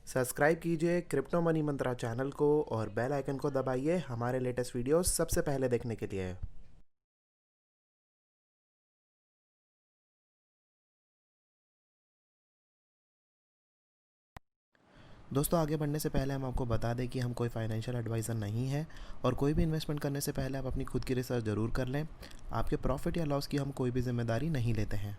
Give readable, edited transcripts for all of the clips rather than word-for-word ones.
Subscribe कीजिए crypto money मंत्रा channel को और बेल आइकन को दबाइए हमारे लेटेस्ट वीडियोस सबसे पहले देखने के लिए। दोस्तों, आगे बढ़ने से पहले हम आपको बता दें कि हम कोई फाइनेंशियल एडवाइज़र नहीं है और कोई भी इन्वेस्टमेंट करने से पहले आप अपनी खुद की रिसर्च ज़रूर कर लें। आपके प्रॉफिट या लॉस की हम कोई भी जिम्मेदारी नहीं लेते हैं।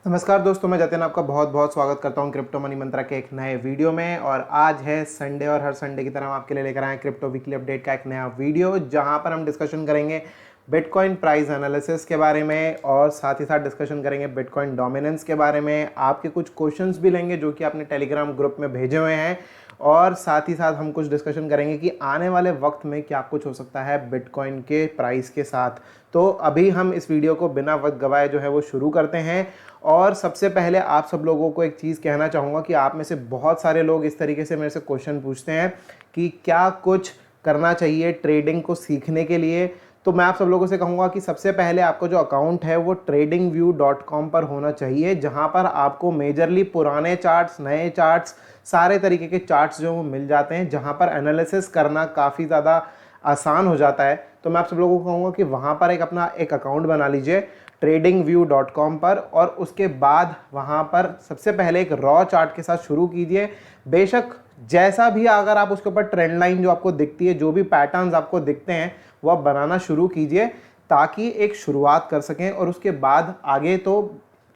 नमस्कार दोस्तों, मैं जतिन आपका बहुत बहुत स्वागत करता हूं क्रिप्टो मनी मंत्रा के एक नए वीडियो में। और आज है संडे और हर संडे की तरह हम आपके लिए लेकर आए हैं क्रिप्टो वीकली अपडेट का एक नया वीडियो, जहां पर हम डिस्कशन करेंगे बिटकॉइन प्राइस एनालिसिस के बारे में और साथ ही साथ डिस्कशन करेंगे बिटकॉइन डोमिनेंस के बारे में। आपके कुछ क्वेश्चंस भी लेंगे जो कि आपने टेलीग्राम ग्रुप में भेजे हुए हैं, और साथ ही साथ हम कुछ डिस्कशन करेंगे कि आने वाले वक्त में क्या कुछ हो सकता है बिटकॉइन के प्राइस के साथ। तो अभी हम इस वीडियो को बिना वक्त गवाए जो है वो शुरू करते हैं। और सबसे पहले आप सब लोगों को एक चीज़ कहना चाहूँगा कि आप में से बहुत सारे लोग इस तरीके से मेरे से क्वेश्चन पूछते हैं कि क्या कुछ करना चाहिए ट्रेडिंग को सीखने के लिए। तो मैं आप सब लोगों से कहूँगा कि सबसे पहले आपका जो अकाउंट है वो tradingview.com पर होना चाहिए, जहाँ पर आपको मेजरली पुराने चार्ट्स, नए चार्ट्स, सारे तरीके के चार्ट्स जो मिल जाते हैं, जहाँ पर एनालिसिस करना काफ़ी ज़्यादा आसान हो जाता है। तो मैं आप सब लोगों को कहूँगा कि वहाँ पर अपना एक अकाउंट बना लीजिए tradingview.com पर, और उसके बाद वहाँ पर सबसे पहले एक रॉ चार्ट के साथ शुरू कीजिए। बेशक जैसा भी अगर आप उसके ऊपर ट्रेंड लाइन जो आपको दिखती है, जो भी पैटर्न्स आपको दिखते हैं वो आप बनाना शुरू कीजिए, ताकि एक शुरुआत कर सकें और उसके बाद आगे तो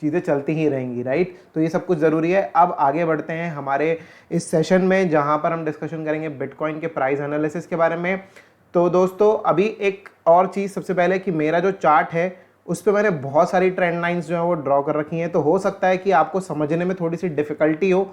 चीज़ें चलती ही रहेंगी, राइट। तो ये सब कुछ ज़रूरी है। अब आगे बढ़ते हैं हमारे इस सेशन में, जहाँ पर हम डिस्कशन करेंगे बिटकॉइन के प्राइस एनालिसिस के बारे में। तो दोस्तों, अभी एक और चीज़ सबसे पहले कि मेरा जो चार्ट है उस पर मैंने बहुत सारी ट्रेंड लाइंस जो है वो ड्रॉ कर रखी हैं। तो हो सकता है कि आपको समझने में थोड़ी सी डिफ़िकल्टी हो,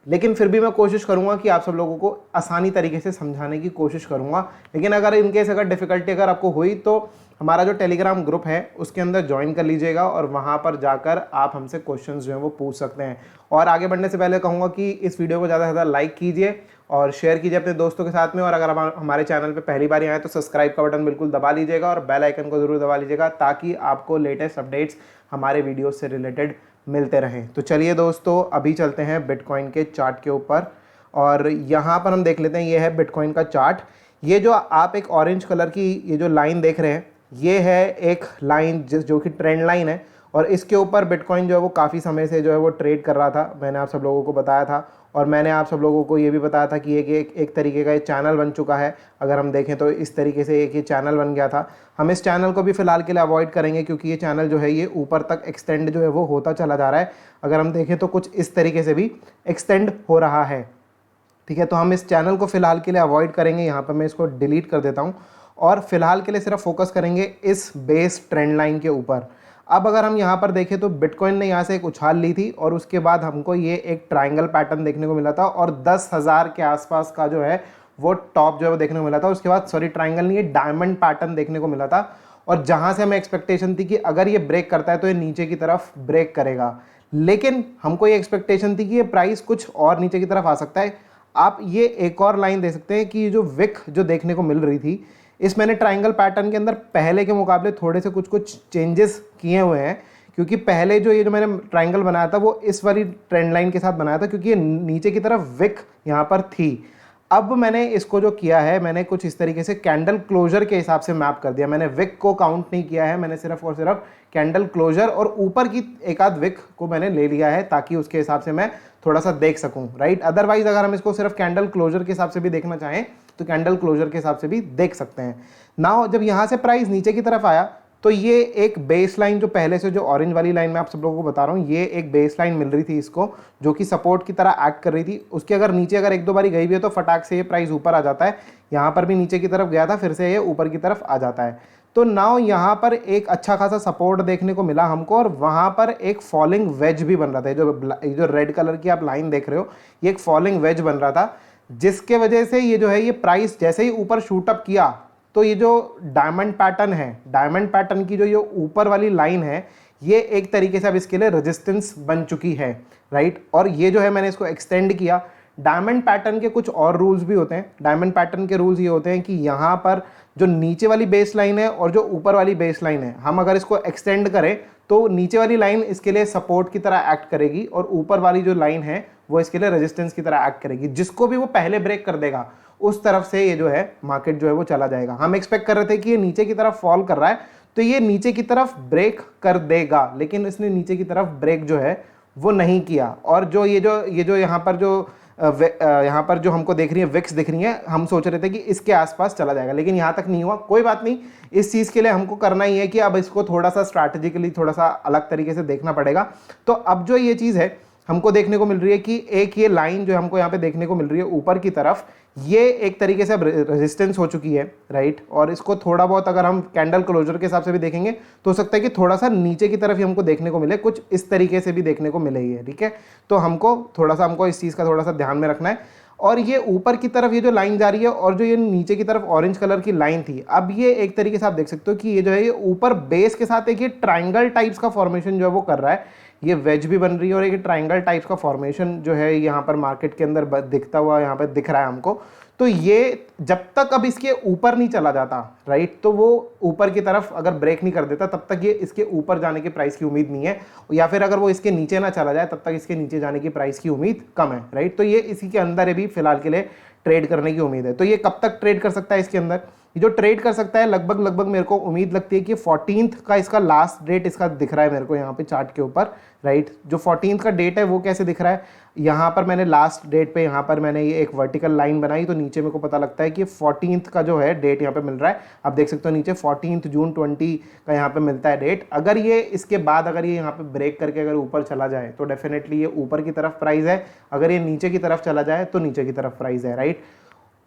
लेकिन फिर भी मैं कोशिश करूंगा कि आप सब लोगों को आसानी तरीके से समझाने की कोशिश करूंगा। लेकिन अगर इनकेस अगर डिफ़िकल्टी अगर आपको हुई तो हमारा जो टेलीग्राम ग्रुप है उसके अंदर ज्वाइन कर लीजिएगा, और वहाँ पर जाकर आप हमसे क्वेश्चंस जो हैं वो पूछ सकते हैं। और आगे बढ़ने से पहले कहूँगा कि इस वीडियो को ज़्यादा से ज़्यादा लाइक कीजिए और शेयर कीजिए अपने दोस्तों के साथ में। और अगर आप हमारे चैनल पर पहली बार आए तो सब्सक्राइब का बटन बिल्कुल दबा लीजिएगा और बेल आइकन को ज़रूर दबा लीजिएगा, ताकि आपको लेटेस्ट अपडेट्स हमारे वीडियो से रिलेटेड मिलते रहें। तो चलिए दोस्तों, अभी चलते हैं बिटकॉइन के चार्ट के ऊपर, और यहाँ पर हम देख लेते हैं। ये है बिटकॉइन का चार्ट। ये जो आप एक ऑरेंज कलर की ये जो लाइन देख रहे हैं, ये है एक लाइन जो कि ट्रेंड लाइन है, और इसके ऊपर बिटकॉइन जो है वो काफ़ी समय से जो है वो ट्रेड कर रहा था। मैंने आप सब लोगों को बताया था, और मैंने आप सब लोगों को ये भी बताया था कि एक तरीके का ये चैनल बन चुका है। अगर हम देखें तो इस तरीके से एक ये चैनल बन गया था। हम इस चैनल को भी फिलहाल के लिए अवॉइड करेंगे, क्योंकि ये चैनल जो है ये ऊपर तक एक्सटेंड जो है वो होता चला जा रहा है। अगर हम देखें तो कुछ इस तरीके से भी एक्सटेंड हो रहा है, ठीक है। तो हम इस चैनल को फिलहाल के लिए अवॉइड करेंगे। यहाँ पर मैं इसको डिलीट कर देता हूँ, और फिलहाल के लिए सिर्फ फोकस करेंगे इस बेस ट्रेंड लाइन के ऊपर। अब अगर हम यहाँ पर देखें तो बिटकॉइन ने यहाँ से एक उछाल ली थी, और उसके बाद हमको ये एक ट्रायंगल पैटर्न देखने को मिला था, और 10,000 के आसपास का जो है वो टॉप जो है वो देखने को मिला था। उसके बाद सॉरी, ट्रायंगल नहीं, ये डायमंड पैटर्न देखने को मिला था, और जहाँ से हमें एक्सपेक्टेशन थी कि अगर ये ब्रेक करता है तो ये नीचे की तरफ ब्रेक करेगा। लेकिन हमको ये एक्सपेक्टेशन थी कि ये प्राइस कुछ और नीचे की तरफ आ सकता है। आप ये एक और लाइन दे सकते हैं कि जो विक जो देखने को मिल रही थी, इस मैंने ट्रायंगल पैटर्न के अंदर पहले के मुकाबले थोड़े से कुछ चेंजेस किए हुए हैं, क्योंकि पहले जो ये जो मैंने ट्रायंगल बनाया था वो इस वाली ट्रेंड लाइन के साथ बनाया था, क्योंकि ये नीचे की तरफ विक यहाँ पर थी। अब मैंने इसको जो किया है, मैंने कुछ इस तरीके से कैंडल क्लोजर के हिसाब से मैप कर दिया। मैंने विक को काउंट नहीं किया है, मैंने सिर्फ और सिर्फ कैंडल क्लोजर और ऊपर की एक आध विक को मैंने ले लिया है, ताकि उसके हिसाब से मैं थोड़ा सा देख सकूं, राइट। अदरवाइज अगर हम इसको सिर्फ कैंडल क्लोजर के हिसाब से भी देखना चाहें तो कैंडल क्लोजर के हिसाब से भी देख सकते हैं। नाउ जब यहाँ से प्राइस नीचे की तरफ आया तो ये एक बेस लाइन, जो पहले से जो ऑरेंज वाली लाइन मैं आप सब लोगों को बता रहा हूँ, ये एक बेस लाइन मिल रही थी इसको, जो कि सपोर्ट की तरह एक्ट कर रही थी। उसके अगर नीचे अगर एक दो बारी गई भी है तो फटाक से ये प्राइस ऊपर आ जाता है। यहाँ पर भी नीचे की तरफ गया था, फिर से ये ऊपर की तरफ आ जाता है। तो नाउ यहाँ पर एक अच्छा खासा सपोर्ट देखने को मिला हमको, और वहाँ पर एक फॉलिंग वेज भी बन रहा था। जो रेड कलर की आप लाइन देख रहे हो, ये एक फॉलिंग वेज बन रहा था, जिसके वजह से ये जो है ये प्राइस जैसे ही ऊपर शूटअप किया तो ये जो डायमंड पैटर्न है, डायमंड पैटर्न की जो ये ऊपर वाली लाइन है, ये एक तरीके से अब इसके लिए रेजिस्टेंस बन चुकी है, राइट। और ये जो है मैंने इसको एक्सटेंड किया। डायमंड पैटर्न के कुछ और रूल्स भी होते हैं। डायमंड पैटर्न के रूल्स ये होते हैं कि यहाँ पर जो नीचे वाली बेस लाइन है और जो ऊपर वाली बेस लाइन है, हम अगर इसको एक्सटेंड करें तो नीचे वाली लाइन इसके लिए सपोर्ट की तरह एक्ट करेगी, और ऊपर वाली जो लाइन है वो इसके लिए रेजिस्टेंस की तरह एक्ट करेगी। जिसको भी वो पहले ब्रेक कर देगा उस तरफ से ये जो है मार्केट जो है वो चला जाएगा। हम एक्सपेक्ट कर रहे थे कि ये नीचे की तरफ फॉल कर रहा है तो ये नीचे की तरफ ब्रेक कर देगा, लेकिन इसने नीचे की तरफ ब्रेक जो है वो नहीं किया। और जो यहाँ पर यहाँ पर जो हमको देख रही है विक्स दिख रही है, हम सोच रहे थे कि इसके आसपास चला जाएगा, लेकिन यहाँ तक नहीं हुआ। कोई बात नहीं, इस चीज़ के लिए हमको करना ही है कि अब इसको थोड़ा सा स्ट्रैटेजिकली थोड़ा सा अलग तरीके से देखना पड़ेगा। तो अब जो ये चीज़ है हमको देखने को मिल रही है कि एक ये लाइन जो हमको यहाँ पे देखने को मिल रही है ऊपर की तरफ, ये एक तरीके से अब रेजिस्टेंस हो चुकी है, राइट। और इसको थोड़ा बहुत अगर हम कैंडल क्लोजर के हिसाब से भी देखेंगे तो हो सकता है कि थोड़ा सा नीचे की तरफ ही हमको देखने को मिले, कुछ इस तरीके से भी देखने को मिले ही है, ठीक है। तो हमको इस चीज़ का थोड़ा सा ध्यान में रखना है। और ये ऊपर की तरफ ये जो लाइन जा रही है और जो ये नीचे की तरफ ऑरेंज कलर की लाइन थी, अब ये एक तरीके से आप देख सकते हो कि ये जो है ये ऊपर बेस के साथ एक ये ट्राइंगल टाइप्स का फॉर्मेशन जो है वो कर रहा है। ये वेज भी बन रही है और एक ट्राइंगल टाइप्स का फॉर्मेशन जो है यहाँ पर मार्केट के अंदर दिखता हुआ यहाँ पर दिख रहा है हमको। तो ये जब तक अब इसके ऊपर नहीं चला जाता, राइट, तो वो ऊपर की तरफ अगर ब्रेक नहीं कर देता तब तक ये इसके ऊपर जाने के प्राइस की उम्मीद नहीं है, या फिर अगर वो इसके नीचे ना चला जाए तब तक इसके नीचे जाने की प्राइस की उम्मीद कम है, राइट। तो ये इसी के अंदर है भी फिलहाल के लिए ट्रेड करने की उम्मीद है। तो ये कब तक ट्रेड कर सकता है इसके अंदर, ये जो ट्रेड कर सकता है लगभग मेरे को उम्मीद लगती है कि 14th का इसका लास्ट डेट इसका दिख रहा है मेरे को यहाँ पे चार्ट के ऊपर, राइट। जो 14th का डेट है वो कैसे दिख रहा है, यहाँ पर मैंने लास्ट डेट पे यहाँ पर मैंने ये एक वर्टिकल लाइन बनाई तो नीचे मेरे को पता लगता है कि 14th का जो है डेट यहाँ पे मिल रहा है। आप देख सकते हो नीचे 14 जून 20 का यहाँ पे मिलता है डेट। अगर ये इसके बाद अगर ये यहाँ पे ब्रेक करके अगर ऊपर चला जाए तो डेफिनेटली ये ऊपर की तरफ प्राइस है, अगर ये नीचे की तरफ चला जाए तो नीचे की तरफ प्राइस है, राइट।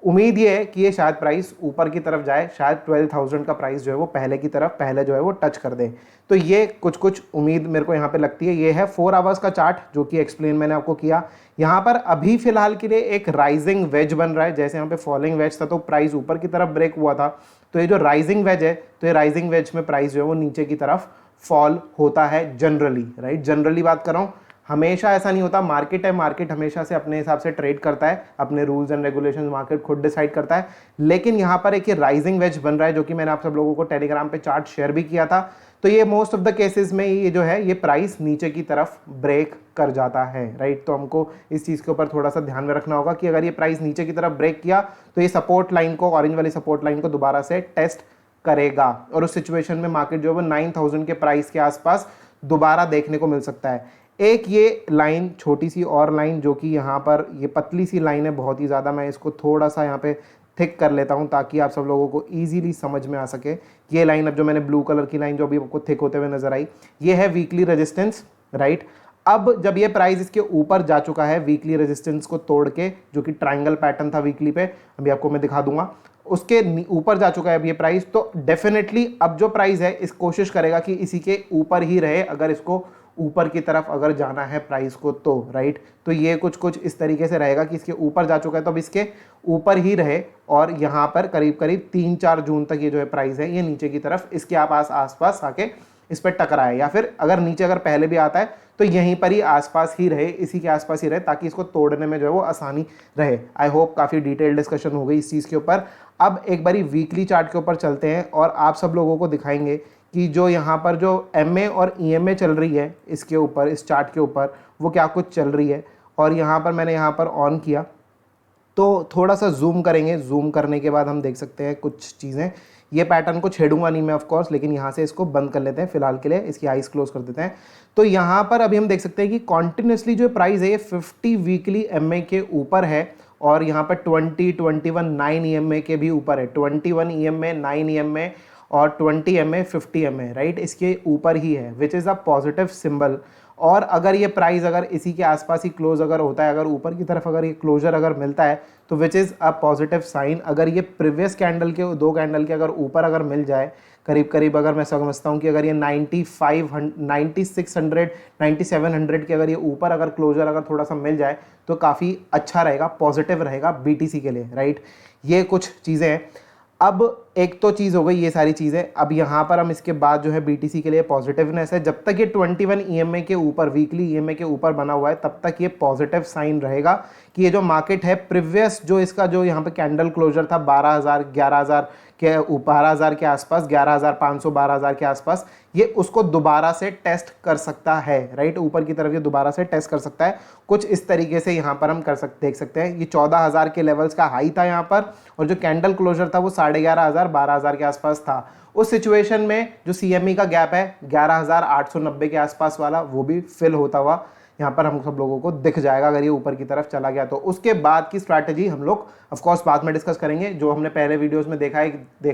उम्मीद ये है कि ये शायद प्राइस ऊपर की तरफ जाए, शायद 12,000 का प्राइस जो है वो पहले जो है वो टच कर दे। तो ये कुछ उम्मीद मेरे को यहाँ पे लगती है। ये है 4 आवर्स का चार्ट जो कि एक्सप्लेन मैंने आपको किया। यहाँ पर अभी फिलहाल के लिए एक राइजिंग वेज बन रहा है, जैसे यहाँ पे फॉलिंग वेज था तो प्राइस ऊपर की तरफ ब्रेक हुआ था, तो ये जो राइजिंग वेज है तो ये राइजिंग वेज में प्राइस जो है वो नीचे की तरफ फॉल होता है जनरली, राइट। जनरली बात कर रहा हूँ, हमेशा ऐसा नहीं होता। मार्केट है, मार्केट हमेशा से अपने हिसाब से ट्रेड करता है, अपने रूल्स एंड रेगुलेशंस मार्केट खुद डिसाइड करता है। लेकिन यहाँ पर एक ये राइजिंग वेज बन रहा है जो कि मैंने आप सब लोगों को टेलीग्राम पे चार्ट शेयर भी किया था। तो ये मोस्ट ऑफ द केसेस में ये जो है ये प्राइस नीचे की तरफ ब्रेक कर जाता है, राइट। तो हमको इस चीज़ के ऊपर थोड़ा सा ध्यान में रखना होगा कि अगर ये प्राइस नीचे की तरफ ब्रेक किया तो ये सपोर्ट लाइन को, ऑरेंज वाली सपोर्ट लाइन को दोबारा से टेस्ट करेगा और उस सिचुएशन में मार्केट जो है वो 9,000 के प्राइस के आसपास दोबारा देखने को मिल सकता है। एक ये लाइन छोटी सी और लाइन जो कि यहाँ पर ये पतली सी लाइन है बहुत ही ज़्यादा, मैं इसको थोड़ा सा यहाँ पे थिक कर लेता हूँ ताकि आप सब लोगों को ईजिली समझ में आ सके। ये लाइन अब जो मैंने ब्लू कलर की लाइन जो अभी आपको थिक होते हुए नजर आई, ये है वीकली रेजिस्टेंस, राइट। अब जब ये प्राइस इसके ऊपर जा चुका है वीकली रेजिस्टेंस को तोड़ के, जो कि ट्राइंगल पैटर्न था वीकली पे, अभी आपको मैं दिखा दूंगा, उसके ऊपर जा चुका है अब ये प्राइस, तो डेफिनेटली अब जो प्राइस है इस कोशिश करेगा कि इसी के ऊपर ही रहे, अगर इसको ऊपर की तरफ अगर जाना है प्राइस को तो, राइट। तो ये कुछ इस तरीके से रहेगा कि इसके ऊपर जा चुका है तो अब इसके ऊपर ही रहे और यहाँ पर करीब 3-4 जून तक ये जो है प्राइस है ये नीचे की तरफ इसके आसपास आके इस पर टकराए, या फिर अगर नीचे अगर पहले भी आता है तो यहीं पर ही आसपास ही रहे, इसी के आसपास ही रहे, ताकि इसको तोड़ने में जो है वो आसानी रहे। आई होप काफ़ी डिटेल डिस्कशन हो गई इस चीज़ के ऊपर। अब एक बारी वीकली चार्ट के ऊपर चलते हैं और आप सब लोगों को दिखाएंगे कि जो यहाँ पर जो MA और EMA चल रही है इसके ऊपर, इस चार्ट के ऊपर, वो क्या कुछ चल रही है। और यहाँ पर मैंने यहाँ पर ऑन किया तो थोड़ा सा जूम करेंगे, जूम करने के बाद हम देख सकते हैं कुछ चीज़ें। ये पैटर्न को छेड़ूंगा नहीं मैं ऑफ कोर्स, लेकिन यहाँ से इसको बंद कर लेते हैं फिलहाल के लिए, इसकी आइज क्लोज कर देते हैं। तो यहाँ पर अभी हम देख सकते हैं कि कॉन्टिन्यूसली जो प्राइस है ये 50 वीकली MA के ऊपर है और यहाँ पर 20, 21, 9 EMA के भी ऊपर है। 21 EMA, 9 EMA और 20 MA, 50 MA, राइट, इसके ऊपर ही है, विच इज़ अ पॉजिटिव सिंबल। और अगर ये प्राइस अगर इसी के आसपास ही क्लोज अगर होता है, अगर ऊपर की तरफ अगर ये क्लोजर अगर मिलता है तो which is a positive sign. अगर ये प्रीवियस कैंडल के 2 कैंडल के अगर ऊपर अगर मिल जाए करीब अगर मैं समझता हूँ कि अगर ये 9600 9700 के अगर ये ऊपर अगर क्लोजर अगर थोड़ा सा मिल जाए तो काफ़ी अच्छा रहेगा, पॉजिटिव रहेगा BTC के लिए, राइट। ये कुछ चीज़ें हैं। अब एक तो चीज़ हो गई ये सारी चीज़ें। अब यहाँ पर हम इसके बाद जो है BTC के लिए पॉजिटिवनेस है, जब तक ये 21 EMA के ऊपर, वीकली EMA के ऊपर बना हुआ है, तब तक ये पॉजिटिव साइन रहेगा कि ये जो मार्केट है प्रीवियस जो इसका जो यहाँ पे कैंडल क्लोजर था 12,000 11,000 के 12,000 के आसपास, 11,500 12,000 के आसपास, ये उसको दोबारा से टेस्ट कर सकता है, राइट। ऊपर की तरफ ये दोबारा से टेस्ट कर सकता है। कुछ इस तरीके से यहाँ पर हम देख सकते हैं। ये 14,000 के लेवल्स का हाई था यहाँ पर, और जो कैंडल क्लोजर था वो 11,500 12,000 के आसपास था। उस सिचुएशन में जो CME का गैप है 11,890 के आसपास वाला, वो भी फिल होता हुआ यहाँ पर हम सब लोगों को दिख जाएगा अगर ये ऊपर की तरफ चला गया तो। उसके बाद की स्ट्रैटेजी हम लोग ऑफ कोर्स बाद में डिस्कस करेंगे। जो हमने पहले वीडियोस में देखा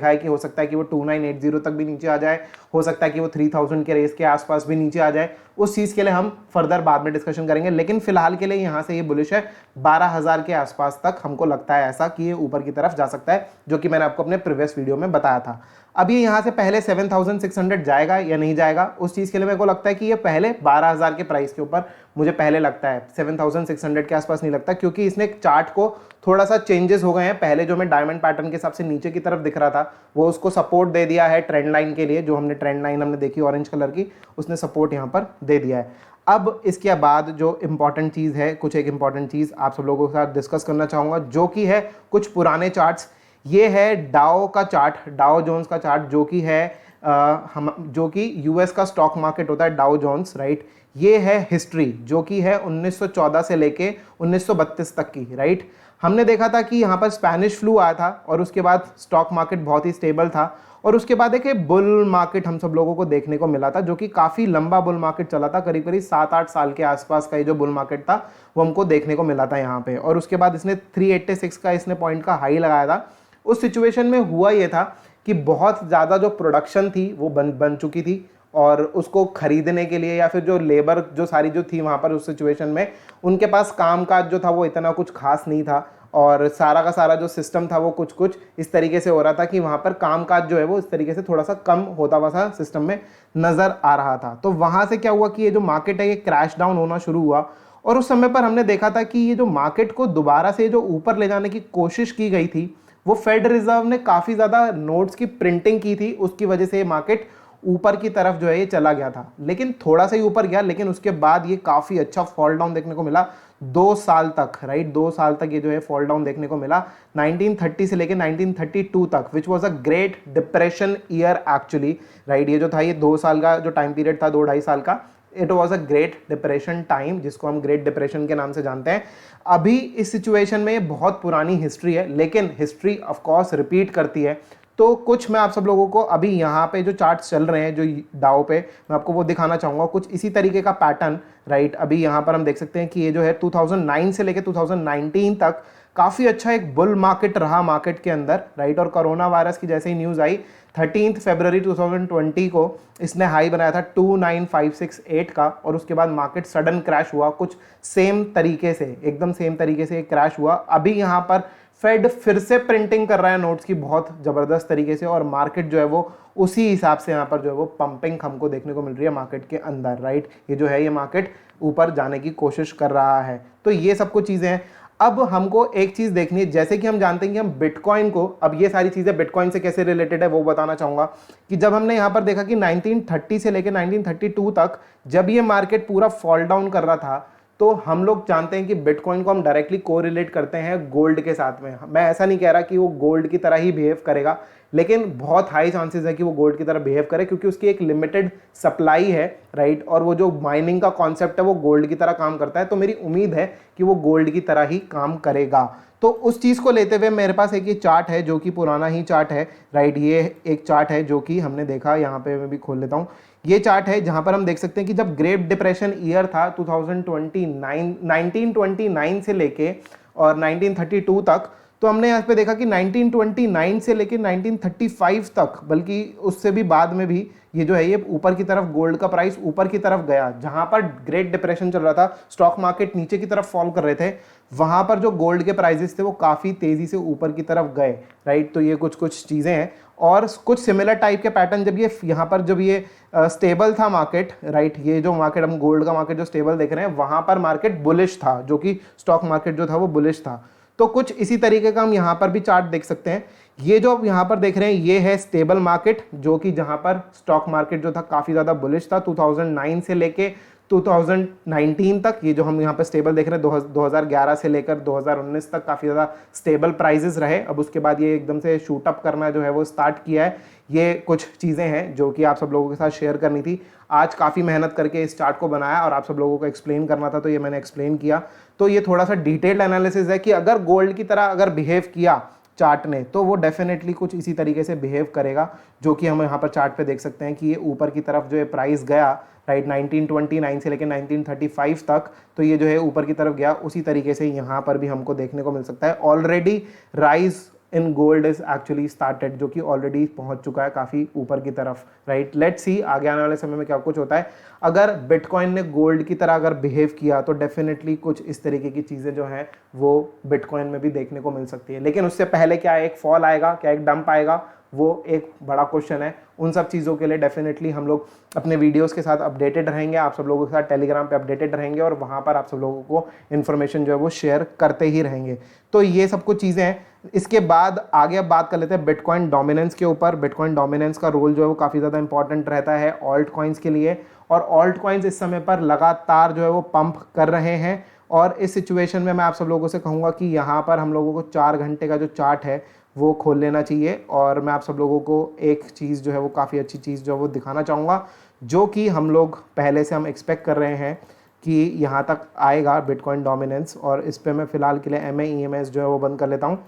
है कि हो सकता है कि वो 2980 तक भी नीचे आ जाए, हो सकता है कि वो 3000 के रेस के आसपास भी नीचे आ जाए। उस चीज़ के लिए हम फर्दर बाद में डिस्कशन करेंगे, लेकिन फिलहाल के लिए यहाँ से ये बुलिश है। 12,000 के आसपास तक हमको लगता है ऐसा कि ये ऊपर की तरफ जा सकता है, जो कि मैंने आपको अपने प्रीवियस वीडियो में बताया था। अब ये यहाँ से पहले 7,600 जाएगा या नहीं जाएगा, उस चीज़ के लिए मेरे को लगता है कि ये पहले 12,000 के प्राइस के ऊपर, मुझे पहले लगता है 7,600 के आसपास नहीं लगता, क्योंकि इसने चार्ट को थोड़ा सा चेंजेस हो गए हैं। पहले जो मैं डायमंड पैटर्न के हिसाब से नीचे की तरफ दिख रहा था, वो उसको सपोर्ट दे दिया है ट्रेंड लाइन के लिए। जो हमने ट्रेंड लाइन हमने देखी ऑरेंज कलर की, उसने सपोर्ट यहाँ पर दे दिया है। अब इसके बाद जो इंपॉर्टेंट चीज़ है, कुछ एक इंपॉर्टेंट चीज़ आप सब लोगों के साथ डिस्कस करना चाहूँगा, जो कि है कुछ पुराने चार्ट्स। ये है डाओ का चार्ट, डाओ जोन्स का चार्ट, जो कि है जो कि यूएस का स्टॉक मार्केट होता है डाओ जोन्स, राइट। ये है हिस्ट्री जो कि है 1914 से लेके 1932 तक की, राइट। हमने देखा था कि यहाँ पर स्पेनिश फ्लू आया था और उसके बाद स्टॉक मार्केट बहुत ही स्टेबल था, और उसके बाद एक बुल मार्केट हम सब लोगों को देखने को मिला था, जो कि काफ़ी लंबा बुल मार्केट चला था, करीब करीब 7-8 साल के आसपास का ये जो बुल मार्केट था वो हमको देखने को मिला था यहाँ पे। और उसके बाद इसने 386 का इसने पॉइंट का हाई लगाया था। उस सिचुएशन में हुआ ये था कि बहुत ज़्यादा जो प्रोडक्शन थी वो बन चुकी थी, और उसको खरीदने के लिए या फिर जो लेबर जो सारी जो थी वहाँ पर उस सिचुएशन में, उनके पास कामकाज जो था वो इतना कुछ खास नहीं था, और सारा का सारा जो सिस्टम था वो कुछ कुछ इस तरीके से हो रहा था कि वहाँ पर कामकाज जो है वो इस तरीके से थोड़ा सा कम होता हुआ सा सिस्टम में नज़र आ रहा था। तो वहाँ से क्या हुआ कि ये जो मार्केट है ये क्रैश डाउन होना शुरू हुआ, और उस समय पर हमने देखा था कि ये जो मार्केट को दोबारा से जो ऊपर ले जाने की कोशिश की गई थी, वो फेड रिजर्व ने काफ़ी ज़्यादा नोट्स की प्रिंटिंग की थी, उसकी वजह से ये मार्केट ऊपर की तरफ जो है ये चला गया था। लेकिन थोड़ा सा ही ऊपर गया, लेकिन उसके बाद ये काफ़ी अच्छा फॉल डाउन देखने को मिला 2 साल तक, राइट। 2 साल तक ये जो है फॉल डाउन देखने को मिला 1930 से लेके 1932 तक, which was a great depression year actually, right. ये जो था ये 2 साल का जो टाइम पीरियड था, 2-2.5 साल का, it was a great depression time, जिसको हम ग्रेट डिप्रेशन के नाम से जानते हैं। अभी इस सिचुएशन में ये बहुत पुरानी हिस्ट्री है, लेकिन हिस्ट्री ऑफकोर्स रिपीट करती है। तो कुछ मैं आप सब लोगों को अभी यहाँ पे जो चार्ट्स चल रहे हैं जो डाओ पे, मैं आपको वो दिखाना चाहूँगा, कुछ इसी तरीके का पैटर्न, राइट। अभी यहाँ पर हम देख सकते हैं कि ये जो है 2009 से लेके 2019 तक काफ़ी अच्छा एक बुल मार्केट रहा मार्केट के अंदर, राइट। और कोरोना वायरस की जैसे ही न्यूज़ आई 13 फरवरी 2020 को इसने हाई बनाया था 29568 का, और उसके बाद मार्केट सडन क्रैश हुआ, कुछ सेम तरीके से, एकदम सेम तरीके से क्रैश हुआ। अभी यहाँ पर फेड फिर से प्रिंटिंग कर रहा है नोट्स की बहुत ज़बरदस्त तरीके से, और मार्केट जो है वो उसी हिसाब से यहाँ पर जो है वो पंपिंग हमको देखने को मिल रही है मार्केट के अंदर, राइट। ये जो है ये मार्केट ऊपर जाने की कोशिश कर रहा है। तो ये सब कुछ चीज़ें हैं। अब हमको एक चीज़ देखनी है, जैसे कि हम जानते हैं कि हम बिटकॉइन को, अब ये सारी चीज़ें बिटकॉइन से कैसे रिलेटेड है वो बताना चाहूँगा, कि जब हमने यहाँ पर देखा कि 1930 से लेकर 1932 तक जब ये मार्केट पूरा फॉल डाउन कर रहा था, तो हम लोग जानते हैं कि बिटकॉइन को हम डायरेक्टली कोरिलेट करते हैं गोल्ड के साथ में। मैं ऐसा नहीं कह रहा कि वो गोल्ड की तरह ही बिहेव करेगा, लेकिन बहुत हाई चांसेस है कि वो गोल्ड की तरह बिहेव करे, क्योंकि उसकी एक लिमिटेड सप्लाई है, राइट। और वो जो माइनिंग का कॉन्सेप्ट है वो गोल्ड की तरह काम करता है, तो मेरी उम्मीद है कि वो गोल्ड की तरह ही काम करेगा। तो उस चीज़ को लेते हुए मेरे पास एक ये चार्ट है जो कि पुराना ही चार्ट है, राइट। ये एक चार्ट है जो कि हमने देखा, यहाँ पे मैं भी खोल लेता हूँ। ये चार्ट है जहाँ पर हम देख सकते हैं कि जब ग्रेट डिप्रेशन ईयर था 1929 से लेके और 1932 तक, तो हमने यहाँ पे देखा कि 1929 से लेके 1935 तक, बल्कि उससे भी बाद में भी ये जो है ये ऊपर की तरफ गोल्ड का प्राइस ऊपर की तरफ गया। जहाँ पर ग्रेट डिप्रेशन चल रहा था, स्टॉक मार्केट नीचे की तरफ फॉल कर रहे थे, वहाँ पर जो गोल्ड के प्राइजेस थे वो काफ़ी तेज़ी से ऊपर की तरफ गए, राइट। तो ये कुछ कुछ चीज़ें हैं, और कुछ सिमिलर टाइप के पैटर्न जब ये यहाँ पर जब ये स्टेबल था मार्केट, राइट। ये जो मार्केट हम गोल्ड का मार्केट जो स्टेबल देख रहे हैं, वहाँ पर मार्केट बुलिश था, जो कि स्टॉक मार्केट जो था वो बुलिश था। तो कुछ इसी तरीके का हम यहाँ पर भी चार्ट देख सकते हैं। ये जो आप यहाँ पर देख रहे हैं ये है स्टेबल मार्केट, जो कि जहाँ पर स्टॉक मार्केट जो था काफ़ी ज़्यादा बुलिश था 2009 से लेके 2019 तक। ये जो हम यहाँ पे स्टेबल देख रहे हैं 2011 से लेकर 2019 तक काफ़ी ज़्यादा स्टेबल प्राइजेस रहे। अब उसके बाद ये एकदम से शूट अप करना जो है वो स्टार्ट किया है। ये कुछ चीज़ें हैं जो कि आप सब लोगों के साथ शेयर करनी थी। आज काफ़ी मेहनत करके इस चार्ट को बनाया और आप सब लोगों को एक्सप्लेन करना था, तो ये मैंने एक्सप्लेन किया। तो ये थोड़ा सा डिटेल्ड एनालिसिस है कि अगर गोल्ड की तरह अगर बिहेव किया चार्ट ने तो वो डेफिनेटली कुछ इसी तरीके से बिहेव करेगा, जो कि हम यहाँ पर चार्ट पे देख सकते हैं कि ये ऊपर की तरफ जो है प्राइस गया, राइट, 1929 से लेकर 1935 तक, तो ये जो है ऊपर की तरफ गया। उसी तरीके से यहाँ पर भी हमको देखने को मिल सकता है। Already rise in gold is actually started, जो कि ऑलरेडी पहुंच चुका है काफ़ी ऊपर की तरफ, राइट। लेट्स सी आगे आने वाले समय में क्या कुछ होता है। अगर बिटकॉइन ने गोल्ड की तरह अगर बिहेव किया तो डेफिनेटली कुछ इस तरीके की चीज़ें जो हैं वो बिटकॉइन में भी देखने को मिल सकती है। लेकिन उससे पहले क्या एक फॉल आएगा, क्या एक डंप आएगा, वो एक बड़ा क्वेश्चन है। उन सब चीज़ों के लिए डेफिनेटली हम लोग अपने वीडियोस के साथ अपडेटेड रहेंगे, आप सब लोगों के साथ टेलीग्राम पे अपडेटेड रहेंगे और वहाँ पर आप सब लोगों को इन्फॉर्मेशन जो है वो शेयर करते ही रहेंगे। तो ये सब कुछ चीज़ें हैं। इसके बाद आगे अब बात कर लेते हैं बिटकॉइन डोमिनेंस के ऊपर। बिटकॉइन डोमिनेंस का रोल जो है वो काफ़ी ज़्यादा इंपॉर्टेंट रहता है ऑल्ट कॉइन्स के लिए, और ऑल्ट कॉइन्स इस समय पर लगातार जो है वो पंप कर रहे हैं। और इस सिचुएशन में मैं आप सब लोगों से कहूँगा कि यहाँ पर हम लोगों को 4 घंटे का जो चार्ट है वो खोल लेना चाहिए। और मैं आप सब लोगों को एक चीज़ जो है वो काफ़ी अच्छी चीज़ जो है वो दिखाना चाहूँगा, जो कि हम लोग पहले से हम एक्सपेक्ट कर रहे हैं कि यहाँ तक आएगा बिटकॉइन डोमिनेंस। और इस पर मैं फ़िलहाल के लिए MA/EMS जो है वो बंद कर लेता हूँ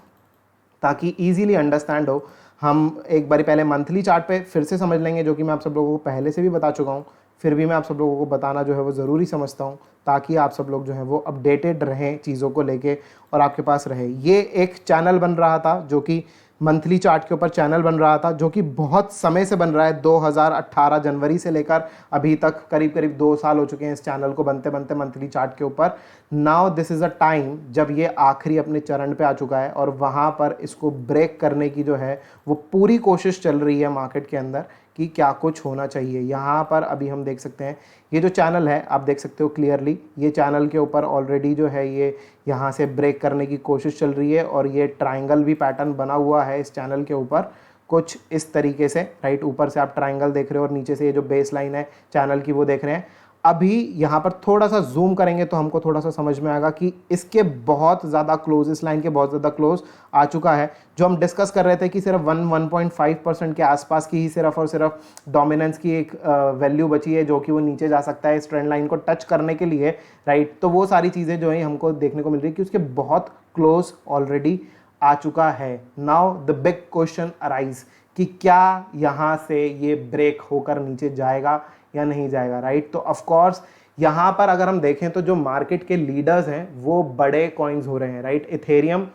ताकि ईजिली अंडरस्टैंड हो। हम एक बारी पहले मंथली चार्ट पे फिर से समझ लेंगे, जो कि मैं आप सब लोगों को पहले से भी बता चुका हूँ, फिर भी मैं आप सब लोगों को बताना जो है वो ज़रूरी समझता हूँ ताकि आप सब लोग जो है वो अपडेटेड रहें चीज़ों को लेके और आपके पास रहे। ये एक चैनल बन रहा था जो कि मंथली चार्ट के ऊपर चैनल बन रहा था, जो कि बहुत समय से बन रहा है, 2018 जनवरी से लेकर अभी तक करीब करीब 2 साल हो चुके हैं इस चैनल को बनते बनते मंथली चार्ट के ऊपर। Now this is a time जब ये आखिरी अपने चरण पे आ चुका है और वहाँ पर इसको ब्रेक करने की जो है वो पूरी कोशिश चल रही है मार्केट के अंदर कि क्या कुछ होना चाहिए। यहाँ पर अभी हम देख सकते हैं ये जो चैनल है, आप देख सकते हो क्लियरली, ये चैनल के ऊपर ऑलरेडी जो है ये यहाँ से ब्रेक करने की कोशिश चल रही है और ये ट्रायंगल भी पैटर्न बना हुआ है इस चैनल के ऊपर कुछ इस तरीके से, राइट। ऊपर से आप ट्रायंगल देख रहे हो और नीचे से ये जो बेस लाइन है चैनल की वो देख रहे हैं। अभी यहाँ पर थोड़ा सा जूम करेंगे तो हमको थोड़ा सा समझ में आएगा कि इसके बहुत ज़्यादा क्लोज, इस लाइन के बहुत ज़्यादा क्लोज आ चुका है। जो हम डिस्कस कर रहे थे कि सिर्फ 1.5% के आसपास की ही सिर्फ और सिर्फ डोमिनेंस की एक वैल्यू बची है, जो कि वो नीचे जा सकता है इस ट्रेंड लाइन को टच करने के लिए, राइट। तो वो सारी चीज़ें जो है हमको देखने को मिल रही है कि उसके बहुत क्लोज ऑलरेडी आ चुका है। Now the big question arise कि क्या यहाँ से ये ब्रेक होकर नीचे जाएगा या नहीं जाएगा, राइट। तो ऑफ कोर्स यहाँ पर अगर हम देखें तो जो मार्केट के लीडर्स हैं वो बड़े कॉइन्स हो रहे हैं, right. Ethereum,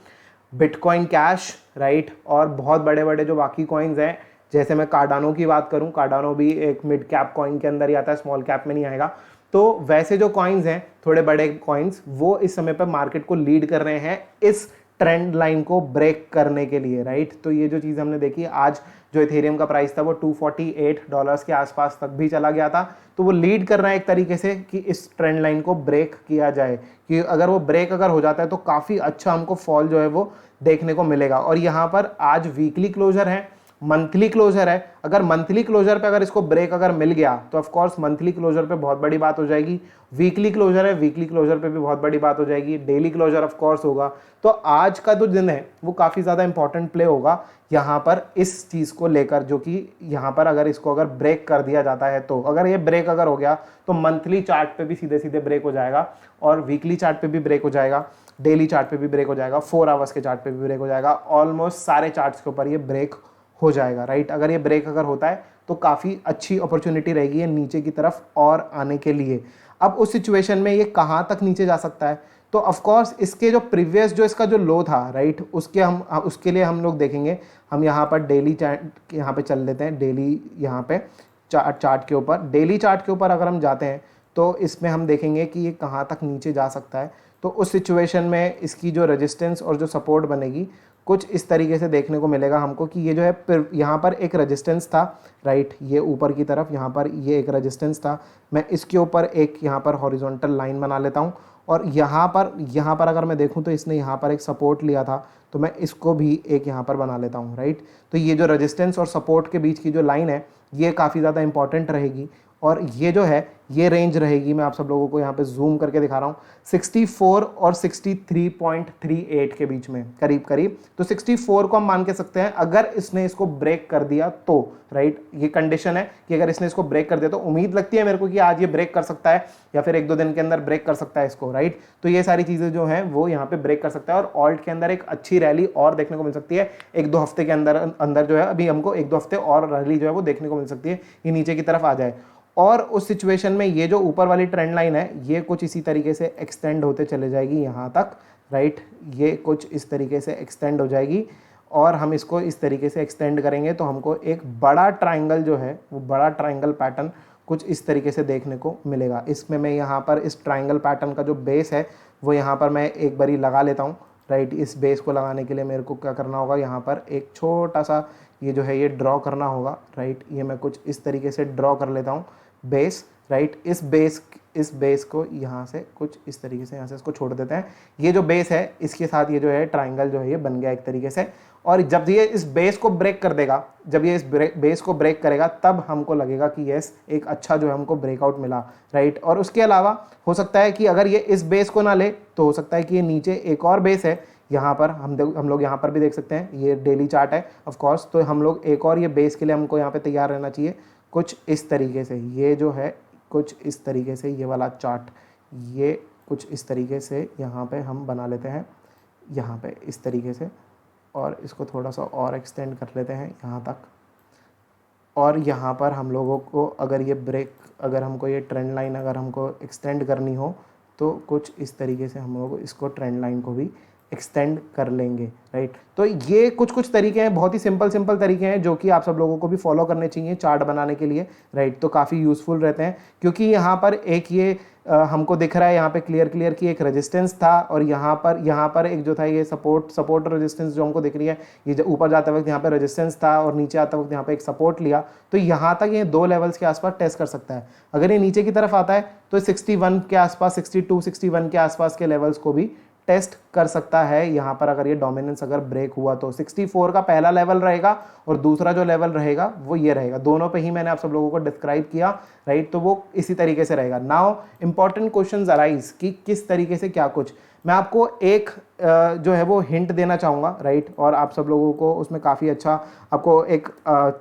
bitcoin cash, right, और बहुत बड़े बड़े जो बाकी कॉइन्स हैं, जैसे मैं कार्डानो की बात करूं, कार्डानो भी एक मिड कैप कॉइन के अंदर ही आता है, स्मॉल कैप में नहीं आएगा। तो वैसे जो कॉइन्स हैं थोड़े बड़े कॉइन्स, वो इस समय पर मार्केट को लीड कर रहे हैं इस ट्रेंड लाइन को ब्रेक करने के लिए, राइट। तो ये जो चीज़ हमने देखी, आज जो इथेरियम का प्राइस था वो $248 के आसपास तक भी चला गया था। तो वो लीड कर रहा है एक तरीके से कि इस ट्रेंड लाइन को ब्रेक किया जाए, कि अगर वो ब्रेक अगर हो जाता है तो काफ़ी अच्छा हमको फॉल जो है वो देखने को मिलेगा। और यहाँ पर आज वीकली क्लोजर है, मंथली क्लोजर है। अगर मंथली क्लोजर पे अगर इसको ब्रेक अगर मिल गया तो ऑफ कोर्स मंथली क्लोजर पे बहुत बड़ी बात हो जाएगी। वीकली क्लोजर है, वीकली क्लोजर पे भी बहुत बड़ी बात हो जाएगी। डेली क्लोजर ऑफ कोर्स होगा। तो आज का जो दिन है वो काफ़ी ज़्यादा इंपॉर्टेंट प्ले होगा यहाँ पर इस चीज़ को लेकर, जो कि यहाँ पर अगर इसको अगर ब्रेक कर दिया जाता है तो अगर ये ब्रेक अगर हो गया तो मंथली चार्ट पे भी सीधे सीधे ब्रेक हो जाएगा और वीकली चार्ट पे भी ब्रेक हो जाएगा, डेली चार्ट पे भी ब्रेक हो जाएगा, 4 आवर्स के चार्ट पे भी ब्रेक हो जाएगा। ऑलमोस्ट सारे चार्ट्स के ऊपर ये ब्रेक हो जाएगा, राइट। अगर ये ब्रेक अगर होता है तो काफ़ी अच्छी अपॉर्चुनिटी रहेगी ये नीचे की तरफ और आने के लिए। अब उस सिचुएशन में ये कहाँ तक नीचे जा सकता है, तो ऑफ कोर्स इसके जो प्रीवियस जो इसका जो लो था, राइट, उसके लिए हम लोग देखेंगे। हम यहाँ पर डेली चार्ट यहाँ पे चल लेते हैं, डेली यहाँ पे चार्ट के ऊपर, डेली चार्ट के ऊपर अगर हम जाते हैं तो इसमें हम देखेंगे कि ये कहाँ तक नीचे जा सकता है। तो उस सिचुएशन में इसकी जो रेजिस्टेंस और जो सपोर्ट बनेगी कुछ इस तरीके से देखने को मिलेगा हमको कि ये जो है यहाँ पर एक रेजिस्टेंस था, राइट, ये ऊपर की तरफ यहाँ पर ये एक रेजिस्टेंस था। मैं इसके ऊपर एक यहाँ पर हॉरिजॉन्टल लाइन बना लेता हूँ और यहाँ पर अगर मैं देखूँ तो इसने यहाँ पर एक सपोर्ट लिया था, तो मैं इसको भी एक यहाँ पर बना लेता हूँ, राइट। तो ये जो रेजिस्टेंस और सपोर्ट के बीच की जो लाइन है ये काफ़ी ज़्यादा इंपॉर्टेंट रहेगी, और ये जो है ये रेंज रहेगी, मैं आप सब लोगों को यहाँ पे जूम करके दिखा रहा हूँ, 64 और 63.38 के बीच में करीब करीब। तो 64 को हम मान के सकते हैं अगर इसने इसको ब्रेक कर दिया तो, राइट। ये कंडीशन है कि अगर इसने इसको ब्रेक कर दिया तो उम्मीद लगती है मेरे को कि आज ये ब्रेक कर सकता है या फिर 1-2 दिन के अंदर ब्रेक कर सकता है इसको, राइट। तो ये सारी चीज़ें जो हैं वो यहाँ पे ब्रेक कर सकता है, और ऑल्ट के अंदर एक अच्छी रैली और देखने को मिल सकती है 1-2 हफ्ते के अंदर जो है, अभी हमको 1-2 हफ्ते और रैली जो है वो देखने को मिल सकती है, ये नीचे की तरफ आ जाए। और उस सिचुएशन में ये जो ऊपर वाली ट्रेंड लाइन है ये कुछ इसी तरीके से एक्सटेंड होते चले जाएगी यहाँ तक, राइट। ये कुछ इस तरीके से एक्सटेंड हो जाएगी, और हम इसको इस तरीके से एक्सटेंड करेंगे तो हमको एक बड़ा ट्राइंगल जो है वो बड़ा ट्राइंगल पैटर्न कुछ इस तरीके से देखने को मिलेगा। इसमें मैं यहाँ पर इस ट्राइंगल पैटर्न का जो बेस है वो यहाँ पर मैं एक बारी लगा लेता हूँ, राइट। इस बेस को लगाने के लिए मेरे को क्या करना होगा, यहाँ पर एक छोटा सा ये जो है ये ड्रॉ करना होगा, राइट। ये मैं कुछ इस तरीके से ड्रॉ कर लेता हूँ बेस, राइट। इस बेस को यहाँ से कुछ इस तरीके से यहाँ से इसको छोड़ देते हैं। ये जो बेस है इसके साथ ये जो है ट्राइंगल जो है ये बन गया एक तरीके से, और जब ये इस बेस को ब्रेक कर देगा, जब ये इस बेस को ब्रेक करेगा तब हमको लगेगा कि यस एक अच्छा जो है हमको ब्रेकआउट मिला, राइट। और उसके अलावा हो सकता है कि अगर ये इस बेस को ना ले तो हो सकता है कि ये नीचे एक और बेस है, यहाँ पर हम लोग यहाँ पर भी देख सकते हैं, ये डेली चार्ट है ऑफ कोर्स, तो हम लोग एक और ये बेस के लिए हमको यहाँ पे तैयार रहना चाहिए कुछ इस तरीके से। ये जो है कुछ इस तरीके से ये वाला चार्ट, ये कुछ इस तरीके से यहाँ पे हम बना लेते हैं, यहाँ पे इस तरीके से, और इसको थोड़ा सा और एक्सटेंड कर लेते हैं यहाँ तक। और यहाँ पर हम लोगों को अगर हमको ये ट्रेंड लाइन अगर हमको एक्सटेंड करनी हो तो कुछ इस तरीके से हम लोग इसको ट्रेंड लाइन को भी एक्सटेंड कर लेंगे, राइट। तो ये कुछ तरीके हैं, बहुत ही सिंपल तरीके हैं जो कि आप सब लोगों को भी फॉलो करने चाहिए चार्ट बनाने के लिए, राइट। तो काफ़ी यूज़फुल रहते हैं, क्योंकि यहाँ पर एक ये हमको दिख रहा है यहाँ पे क्लियर कि एक रेजिस्टेंस था, और यहाँ पर एक जो था ये सपोर्ट रेजिस्टेंस जो हमको दिख रही है, ये जो ऊपर जाते वक्त यहाँ पे रेजिस्टेंस था और नीचे आते वक्त यहाँ पे एक सपोर्ट लिया, तो यहाँ तक ये 2 लेवल्स के आसपास टेस्ट कर सकता है। अगर ये नीचे की तरफ आता है तो 61 के आसपास, 62 61 के आसपास के लेवल्स को भी टेस्ट कर सकता है यहाँ पर, अगर ये डोमिनेंस अगर ब्रेक हुआ तो 64 का पहला लेवल रहेगा और दूसरा जो लेवल रहेगा वो ये रहेगा। दोनों पे ही मैंने आप सब लोगों को डिस्क्राइब किया, राइट। तो वो इसी तरीके से रहेगा। नाउ इंपॉर्टेंट क्वेश्चंस अराइज कि किस तरीके से क्या कुछ, मैं आपको एक जो है वो हिंट देना चाहूँगा, राइट। और आप सब लोगों को उसमें काफ़ी अच्छा आपको एक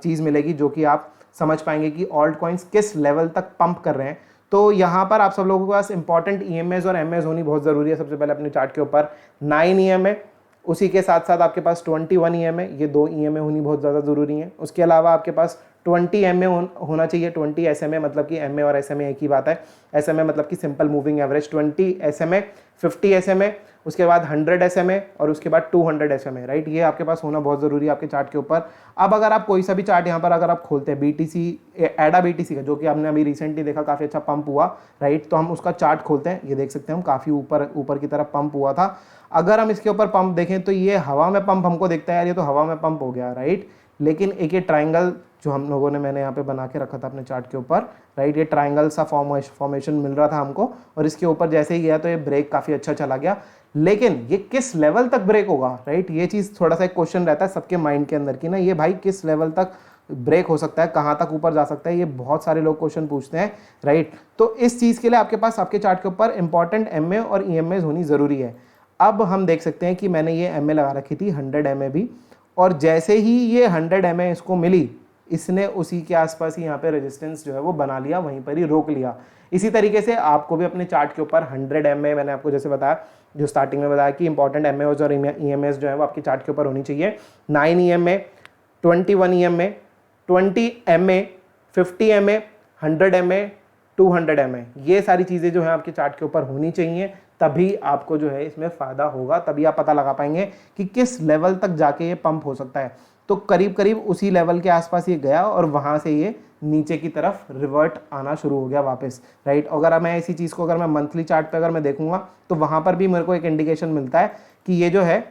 चीज़ मिलेगी जो कि आप समझ पाएंगे कि ऑल्ट कॉइन्स किस लेवल तक पंप कर रहे हैं। तो यहाँ पर आप सब लोगों के पास इंपॉर्टेंट ईएमएस और एमएस होनी बहुत ज़रूरी है। सबसे पहले अपने चार्ट के ऊपर 9 ईएमए, उसी के साथ साथ आपके पास 21 ईएमए, ये 2 ईएमए होनी बहुत ज़्यादा ज़रूरी है। उसके अलावा आपके पास 20 एमए होना चाहिए। 20 एसएमए, मतलब कि एमए और एसएमए एक ही बात है। एसएमए मतलब कि simple moving average. 20 SMA, 50 SMA, उसके बाद 100 एसएमए और उसके बाद 200 एसएमए, राइट। ये आपके पास होना बहुत ज़रूरी है आपके चार्ट के ऊपर। अब अगर आप कोई सा भी चार्ट यहाँ पर अगर आप खोलते हैं बीटीसी, एडा बीटीसी का, जो कि हमने अभी रिसेंटली देखा काफ़ी अच्छा पंप हुआ, राइट। तो हम उसका चार्ट खोलते हैं, ये देख सकते हैं हम काफ़ी ऊपर की तरफ पंप हुआ था। अगर हम इसके ऊपर पंप देखें तो ये हवा में पंप हमको दिखता है यार, ये तो हवा में पंप हो गया, राइट। लेकिन एक ये ट्राइंगल जो हम लोगों ने मैंने यहाँ पे बना के रखा था अपने चार्ट के ऊपर, राइट, ये ट्राइंगल सा फॉर्मेशन मिल रहा था हमको, और इसके ऊपर जैसे ही गया तो ये ब्रेक काफ़ी अच्छा चला गया। लेकिन ये किस लेवल तक ब्रेक होगा, राइट, ये चीज़ थोड़ा सा एक क्वेश्चन रहता है सबके माइंड के अंदर कि ना ये भाई किस लेवल तक ब्रेक हो सकता है, कहाँ तक ऊपर जा सकता है, ये बहुत सारे लोग क्वेश्चन पूछते हैं, राइट। तो इस चीज़ के लिए आपके पास आपके चार्ट के ऊपर इंपॉर्टेंट एमए और ईएमए होनी ज़रूरी है। अब हम देख सकते हैं कि मैंने ये एमए लगा रखी थी 100 एमए भी, और जैसे ही ये 100 एमए इसको मिली, इसने उसी के आसपास ही यहाँ पे रेजिस्टेंस जो है वो बना लिया, वहीं पर ही रोक लिया। इसी तरीके से आपको भी अपने चार्ट के ऊपर 100 एमए, मैंने आपको जैसे बताया, जो स्टार्टिंग में बताया कि इंपॉर्टेंट एमए और ईएमएस जो है वो आपके चार्ट के ऊपर होनी चाहिए। 9 EMA, 21 EMA, 20 MA, 50 MA, 100 MA, 200 MA, ये सारी चीज़ें जो है आपके चार्ट के ऊपर होनी चाहिए। तभी आपको जो है इसमें फ़ायदा होगा, तभी आप पता लगा पाएंगे कि किस लेवल तक जाके ये पंप हो सकता है। तो करीब करीब उसी लेवल के आसपास ये गया और वहाँ से ये नीचे की तरफ रिवर्ट आना शुरू हो गया वापस, राइट। अगर मैं इसी चीज़ को अगर मैं मंथली चार्ट पे अगर मैं देखूंगा तो वहाँ पर भी मेरे को एक इंडिकेशन मिलता है कि ये जो है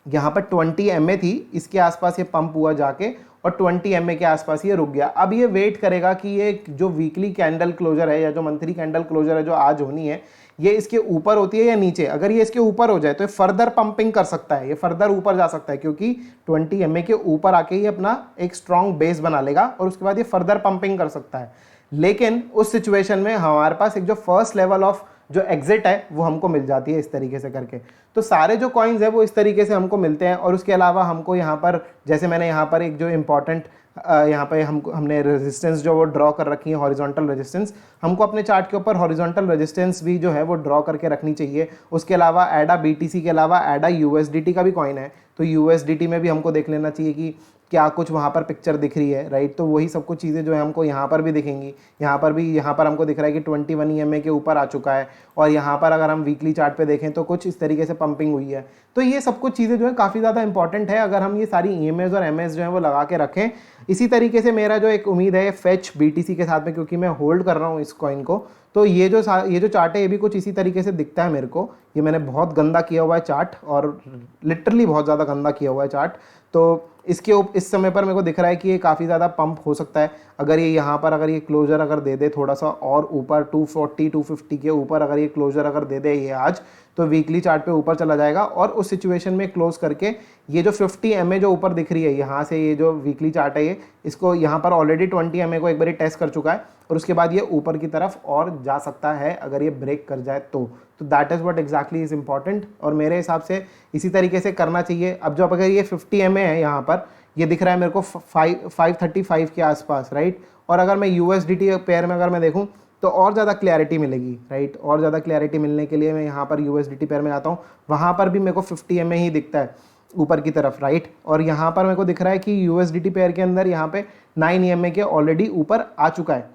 यहाँ पर 20 एमए थी, इसके आसपास ये पंप हुआ जाके और 20 एमए के आसपास ये रुक गया। अब ये वेट करेगा कि ये जो वीकली कैंडल क्लोजर है या जो मंथली कैंडल क्लोजर है जो आज होनी है, ये इसके ऊपर होती है या नीचे। अगर ये इसके ऊपर हो जाए तो ये फर्दर पंपिंग कर सकता है, ये फर्दर ऊपर जा सकता है, क्योंकि 20 mA के ऊपर आके ही अपना एक स्ट्रॉन्ग बेस बना लेगा और उसके बाद ये फर्दर पंपिंग कर सकता है। लेकिन उस सिचुएशन में हमारे पास एक जो फर्स्ट लेवल ऑफ जो एग्जिट है वो हमको मिल जाती है इस तरीके से करके। तो सारे जो कॉइन्स है वो इस तरीके से हमको मिलते हैं। और उसके अलावा हमको यहाँ पर, जैसे मैंने यहाँ पर एक जो इंपॉर्टेंट यहाँ पे हमने रेजिस्टेंस जो वो ड्रॉ कर रखी है, हॉरिजॉन्टल रेजिस्टेंस, हमको अपने चार्ट के ऊपर हॉरिजॉन्टल रेजिस्टेंस भी जो है वो ड्रॉ करके रखनी चाहिए। उसके अलावा एडा BTC के अलावा एडा USDT का भी कॉइन है, तो USDT में भी हमको देख लेना चाहिए कि क्या कुछ वहाँ पर पिक्चर दिख रही है, राइट। तो वही सब कुछ चीज़ें जो है हमको यहाँ पर भी दिखेंगी। यहाँ पर हमको दिख रहा है कि 21 EMA के ऊपर आ चुका है, और यहाँ पर अगर हम वीकली चार्ट पे देखें तो कुछ इस तरीके से पंपिंग हुई है। तो ये सब कुछ चीज़ें जो है काफ़ी ज़्यादा इंपॉर्टेंट है, अगर हम ये सारी EMAs और MS जो है वो लगा के रखें। इसी तरीके से मेरा जो एक उम्मीद है फेच BTC के साथ में, क्योंकि मैं होल्ड कर रहा हूँ इस कॉइन को, तो ये जो चार्ट है ये भी कुछ इसी तरीके से दिखता है मेरे को। ये मैंने बहुत गंदा किया हुआ है चार्ट, और लिटरली बहुत ज़्यादा गंदा किया हुआ है चार्ट। तो इस समय पर मेरे को दिख रहा है कि ये काफ़ी ज़्यादा पंप हो सकता है। अगर ये यहाँ पर अगर ये क्लोजर अगर दे दे थोड़ा सा और ऊपर 240 250 के ऊपर अगर ये क्लोजर अगर दे दे ये आज, तो वीकली चार्ट पे ऊपर चला जाएगा। और उस सिचुएशन में क्लोज करके ये जो 50 MA जो ऊपर दिख रही है यहाँ से, ये जो वीकली चार्ट है ये, इसको यहाँ पर ऑलरेडी 20 MA को एक बार टेस्ट कर चुका है, और उसके बाद ये ऊपर की तरफ और जा सकता है अगर ये ब्रेक कर जाए तो that is what exactly is important. और मेरे हिसाब से इसी तरीके से करना चाहिए। अब जो अगर ये 50 MA है यहाँ पर, ये दिख रहा है मेरे को 535 के आसपास, राइट। और अगर मैं USDT पेयर में अगर मैं देखूँ तो और ज़्यादा क्लैरिटी मिलेगी, राइट। और ज़्यादा क्लैरिटी मिलने के लिए मैं यहाँ पर USDT पेयर में आता हूँ, वहाँ पर भी मेरे को 50 MA ही दिखता है ऊपर की तरफ, राइट। और यहाँ पर मेरे को दिख रहा है कि USDT पेयर के अंदर यहाँ पे 9 EMA के ऑलरेडी ऊपर आ चुका है।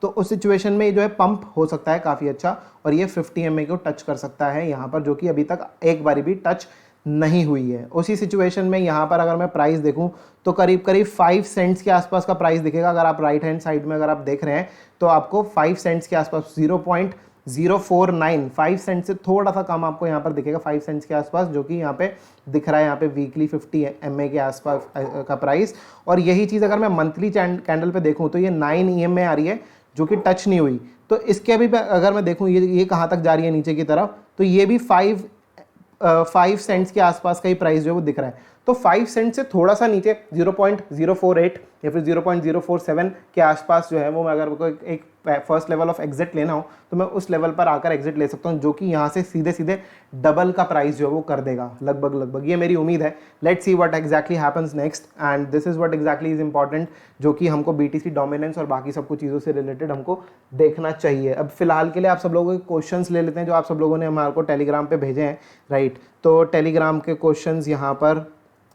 तो उस सिचुएशन में जो है पंप हो सकता है काफ़ी अच्छा, और ये 50 MA को टच कर सकता है यहाँ पर, जो कि अभी तक एक बारी भी टच नहीं हुई है। उसी सिचुएशन में यहाँ पर अगर मैं प्राइस देखूँ तो करीब करीब 5 सेंट्स के आसपास का प्राइस दिखेगा। अगर आप राइट हैंड साइड में अगर आप देख रहे हैं तो आपको 5 सेंट्स के आसपास 0.049, 5 सेंट से थोड़ा सा कम आपको यहाँ पर दिखेगा, 5 सेंट्स के आसपास, जो कि यहाँ पे दिख रहा है यहाँ पे वीकली 50 MA के आसपास का प्राइस। और यही चीज़ अगर मैं मंथली कैंडल पे देखूँ तो ये 9 EMA आ रही है जो कि टच नहीं हुई। तो इसके अभी अगर मैं देखूँ ये कहाँ तक जा रही है नीचे की तरफ, तो ये भी 5 सेंट्स के आसपास का ही प्राइस जो है वो दिख रहा है। तो 5 सेंट से थोड़ा सा नीचे 0.048 या फिर 0.047 के आसपास जो है वो, मैं अगर को एक फर्स्ट लेवल ऑफ एग्जिट लेना हो तो मैं उस लेवल पर आकर एग्जिट ले सकता हूँ, जो कि यहाँ से सीधे सीधे डबल का प्राइस जो है वो कर देगा लगभग। ये मेरी उम्मीद है। Let's see what exactly happens next, and this is what exactly is important, जो कि हमको BTC डोमिनेंस और बाकी सब कुछ चीज़ों से रिलेटेड हमको देखना चाहिए। अब फिलहाल के लिए आप सब लोगों के क्वेश्चंस ले लेते हैं जो आप सब लोगों ने हमारे को टेलीग्राम पे भेजे हैं, राइट। तो टेलीग्राम के क्वेश्चंस यहाँ पर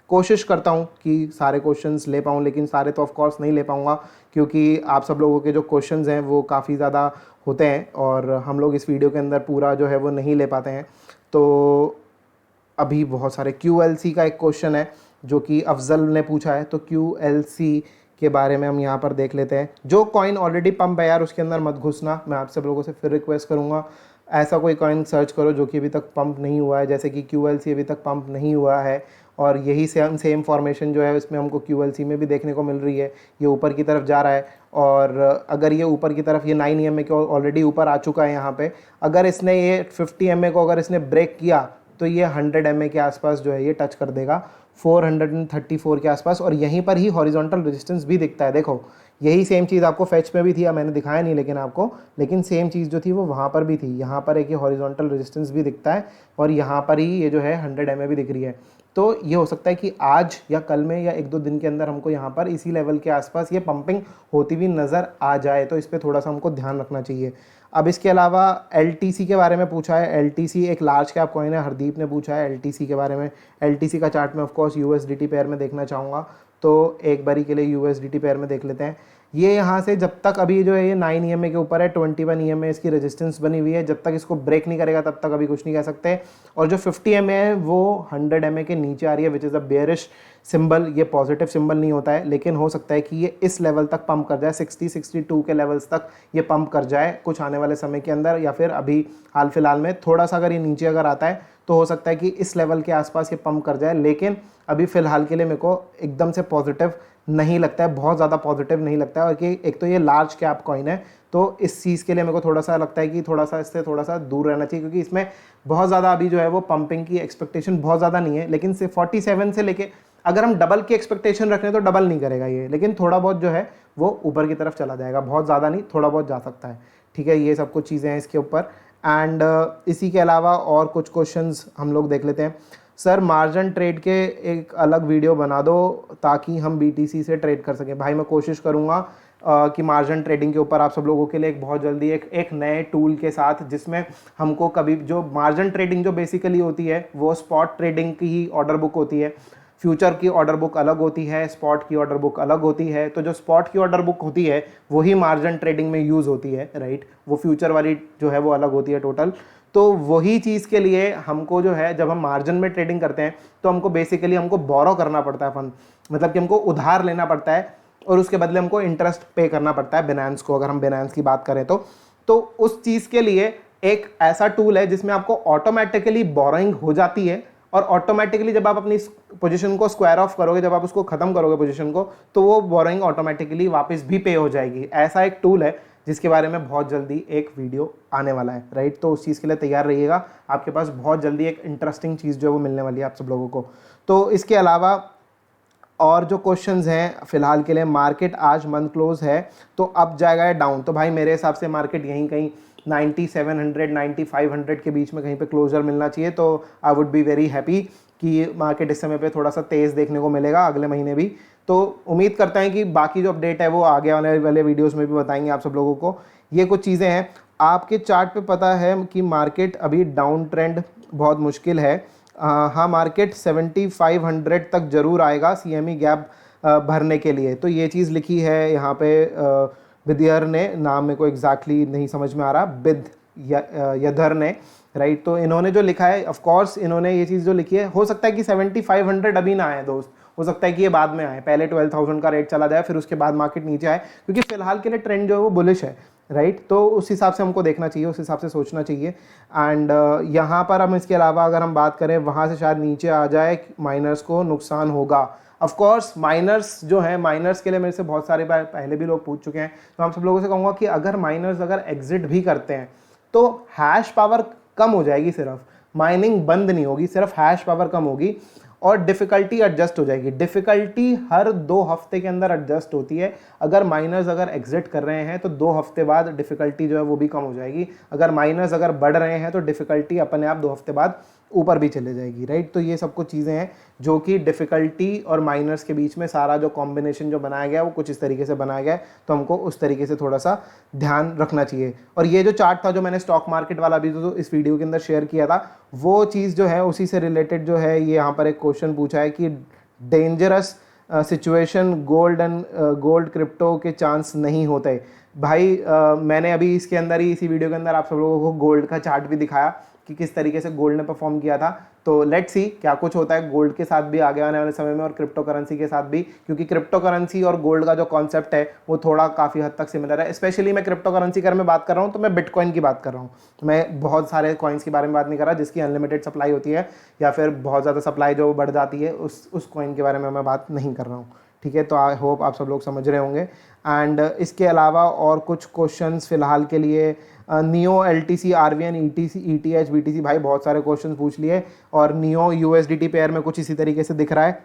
कोशिश करता हूँ कि सारे क्वेश्चंस ले पाऊँ, लेकिन सारे तो ऑफ कोर्स नहीं ले पाऊँगा, क्योंकि आप सब लोगों के जो क्वेश्चंस हैं वो काफ़ी ज़्यादा होते हैं और हम लोग इस वीडियो के अंदर पूरा जो है वो नहीं ले पाते हैं। तो अभी बहुत सारे QLC का एक क्वेश्चन है जो कि अफजल ने पूछा है, तो QLC के बारे में हम यहाँ पर देख लेते हैं। जो कॉइन ऑलरेडी पंप है यार उसके अंदर मत घुसना, मैं आप सब लोगों से फिर रिक्वेस्ट करूँगा। ऐसा कोई कॉइन सर्च करो जो कि अभी तक पंप नहीं हुआ है, जैसे कि QLC अभी तक पंप नहीं हुआ है, और यही सेम फॉर्मेशन जो है इसमें हमको QLC में भी देखने को मिल रही है। ये ऊपर की तरफ जा रहा है, और अगर ये ऊपर की तरफ ये 9 EMA के ऑलरेडी ऊपर आ चुका है यहाँ पे, अगर इसने ये 50 MA को अगर इसने ब्रेक किया तो ये 100 MA के आसपास जो है ये टच कर देगा, 434 के आसपास। और यहीं पर ही हॉरिजॉन्टल रेजिस्टेंस भी दिखता है, देखो यही सेम चीज़ आपको फेच में भी थी, मैंने दिखाया नहीं लेकिन आपको, लेकिन सेम चीज़ जो थी वो वहाँ पर भी थी। यहाँ पर एक ये हॉरिजॉन्टल रेजिस्टेंस भी दिखता है, और यहाँ पर ही ये जो है 100 MA भी दिख रही है। तो ये हो सकता है कि आज या कल में या 1-2 दिन के अंदर हमको यहाँ पर इसी लेवल के आसपास ये पंपिंग होती हुई नज़र आ जाए, तो इस पर थोड़ा सा हमको ध्यान रखना चाहिए। अब इसके अलावा LTC के बारे में पूछा है। LTC एक लार्ज कैप कॉइन है, हरदीप ने पूछा है LTC के बारे में। LTC का चार्ट में ऑफकोर्स USDT पेयर में देखना चाहूँगा, तो एक बारी के लिए USDT पेयर में देख लेते हैं। ये यहाँ से जब तक अभी जो है ये 9 EMA के ऊपर है, 21 EMA इसकी रेजिस्टेंस बनी हुई है, जब तक इसको ब्रेक नहीं करेगा तब तक अभी कुछ नहीं कह सकते। और जो 50 MA है वो 100 MA के नीचे आ रही है, विच इज़ अ बेयरिश सिंबल। ये पॉजिटिव सिंबल नहीं होता है, लेकिन हो सकता है कि ये इस लेवल तक पंप कर जाए, 60-62 के लेवल्स तक ये पंप कर जाए कुछ आने वाले समय के अंदर, या फिर अभी हाल फिलहाल में थोड़ा सा अगर ये नीचे अगर आता है तो हो सकता है कि इस लेवल के आसपास ये पंप कर जाए, लेकिन अभी फ़िलहाल के लिए मेरे को एकदम से पॉजिटिव नहीं लगता है, बहुत ज़्यादा पॉजिटिव नहीं लगता है। और कि एक तो ये लार्ज कैप कॉइन है, तो इस चीज़ के लिए मेरे को थोड़ा सा लगता है कि थोड़ा सा इससे थोड़ा सा दूर रहना चाहिए, क्योंकि इसमें बहुत ज़्यादा अभी जो है वो पंपिंग की एक्सपेक्टेशन बहुत ज़्यादा नहीं है। लेकिन से 47 से लेके अगर हम डबल की एक्सपेक्टेशन रख रहे हैं तो डबल नहीं करेगा ये, लेकिन थोड़ा बहुत जो है वो ऊपर की तरफ चला जाएगा, बहुत ज़्यादा नहीं, थोड़ा बहुत जा सकता है। ठीक है, ये सब कुछ चीज़ें हैं इसके ऊपर। एंड इसी के अलावा और कुछ क्वेश्चंस हम लोग देख लेते हैं। सर मार्जिन ट्रेड के एक अलग वीडियो बना दो ताकि हम BTC से ट्रेड कर सकें। भाई मैं कोशिश करूँगा कि मार्जिन ट्रेडिंग के ऊपर आप सब लोगों के लिए एक बहुत जल्दी एक नए टूल के साथ, जिसमें हमको कभी जो मार्जिन ट्रेडिंग जो बेसिकली होती है वो स्पॉट ट्रेडिंग की ही ऑर्डर बुक होती है, फ्यूचर की ऑर्डर बुक अलग होती है, स्पॉट की ऑर्डर बुक अलग होती है। तो जो स्पॉट की ऑर्डर बुक होती है वही मार्जिन ट्रेडिंग में यूज़ होती है, राइट। वो फ्यूचर वाली जो है वो अलग होती है टोटल। तो वही चीज़ के लिए हमको जो है जब हम मार्जिन में ट्रेडिंग करते हैं तो हमको बेसिकली हमको बोरो करना पड़ता है फंड, मतलब कि हमको उधार लेना पड़ता है और उसके बदले हमको इंटरेस्ट पे करना पड़ता है बिनांस को, अगर हम बिनांस की बात करें तो उस चीज़ के लिए एक ऐसा टूल है जिसमें आपको ऑटोमेटिकली बोरोइंग हो जाती है, और ऑटोमेटिकली जब आप अपनी पोजीशन को स्क्वायर ऑफ करोगे, जब आप उसको ख़त्म करोगे पोजीशन को, तो वो बोरोइंग ऑटोमेटिकली वापस भी पे हो जाएगी। ऐसा एक टूल है जिसके बारे में बहुत जल्दी एक वीडियो आने वाला है, राइट। तो उस चीज़ के लिए तैयार रहिएगा, आपके पास बहुत जल्दी एक इंटरेस्टिंग चीज़ जो है वो मिलने वाली है आप सब लोगों को। तो इसके अलावा और जो क्वेश्चंस हैं फिलहाल के लिए, मार्केट आज मंथ क्लोज है तो अप जाएगा या डाउन? तो भाई मेरे हिसाब से मार्केट यहीं कहीं 9700 9500 के बीच में कहीं पे क्लोजर मिलना चाहिए। तो I would be very happy कि मार्केट इस समय पे थोड़ा सा तेज़ देखने को मिलेगा अगले महीने भी। तो उम्मीद करते हैं कि बाकी जो अपडेट है वो आगे आने वाले वीडियोज़ में भी बताएंगे आप सब लोगों को। ये कुछ चीज़ें हैं। आपके चार्ट पे पता है कि मार्केट अभी डाउन ट्रेंड बहुत मुश्किल है। हाँ, मार्केट 7500 तक जरूर आएगा CME गैप भरने के लिए। तो ये चीज़ लिखी है यहाँ पे विद्यर ने, नाम मेरे को एग्जैक्टली नहीं समझ में आ रहा, यधर ने, राइट। तो इन्होंने जो लिखा है, ऑफ कोर्स इन्होंने ये चीज़ जो लिखी है, हो सकता है कि 7500 अभी ना आए दोस्त, हो सकता है कि ये बाद में आए, पहले 12000 का रेट चला जाए फिर उसके बाद मार्केट नीचे आए, क्योंकि फिलहाल के लिए ट्रेंड जो है वो बुलिश है, राइट। तो उस हिसाब से हमको देखना चाहिए, उस हिसाब से सोचना चाहिए। एंड यहाँ पर हम इसके अलावा अगर हम बात करें, वहाँ से शायद नीचे आ जाए, माइनर्स को नुकसान होगा। ऑफ कोर्स माइनर्स जो है, माइनर्स के लिए मेरे से बहुत सारे पहले भी लोग पूछ चुके हैं, तो हम सब लोगों से कहूँगा कि अगर माइनर्स अगर एग्जिट भी करते हैं तो हैश पावर कम हो जाएगी, सिर्फ माइनिंग बंद नहीं होगी, सिर्फ हैश पावर कम होगी और डिफ़िकल्टी एडजस्ट हो जाएगी। डिफ़िकल्टी हर 2 हफ्ते के अंदर एडजस्ट होती है। अगर माइनर्स अगर एग्जिट कर रहे हैं तो 2 हफ्ते बाद डिफ़िकल्टी जो है वो भी कम हो जाएगी। अगर माइनर्स अगर बढ़ रहे हैं तो डिफ़िकल्टी अपने आप 2 हफ्ते बाद ऊपर भी चले जाएगी, राइट। तो ये सब कुछ चीज़ें हैं जो कि डिफ़िकल्टी और माइनर्स के बीच में सारा जो कॉम्बिनेशन जो बनाया गया है वो कुछ इस तरीके से बनाया गया है, तो हमको उस तरीके से थोड़ा सा ध्यान रखना चाहिए। और ये जो चार्ट था जो मैंने स्टॉक मार्केट वाला भी तो इस वीडियो के अंदर शेयर किया था, वो चीज़ जो है उसी से रिलेटेड जो है, ये यहाँ पर एक क्वेश्चन पूछा है कि डेंजरस सिचुएशन गोल्ड क्रिप्टो के चांस नहीं होते। भाई मैंने अभी इसके अंदर ही, इसी वीडियो के अंदर आप सब लोगों को गोल्ड का चार्ट भी दिखाया कि किस तरीके से गोल्ड ने परफॉर्म किया था। तो लेट्स सी क्या कुछ होता है गोल्ड के साथ भी आगे आने वाले समय में, और क्रिप्टो करेंसी के साथ भी, क्योंकि क्रिप्टो करेंसी और गोल्ड का जो कॉन्सेप्ट है वो थोड़ा काफ़ी हद तक सिमिलर है। स्पेशली मैं क्रिप्टो करेंसी के बारे में बात कर रहा हूँ तो मैं बिटकॉइन की बात कर रहा हूँ, मैं बहुत सारे कॉइन्स के बारे में बात नहीं कर रहा जिसकी अनलिमिटेड सप्लाई होती है या फिर बहुत ज़्यादा सप्लाई जो बढ़ जाती है, उस कॉइन के बारे में मैं बात नहीं कर रहा हूँ, ठीक है। तो आई होप आप सब लोग समझ रहे होंगे। एंड इसके अलावा और कुछ क्वेश्चंस फिलहाल के लिए, neo LTC RVN ETC ETH BTC, भाई बहुत सारे क्वेश्चंस पूछ लिए। और नियो USDT पेयर में कुछ इसी तरीके से दिख रहा है,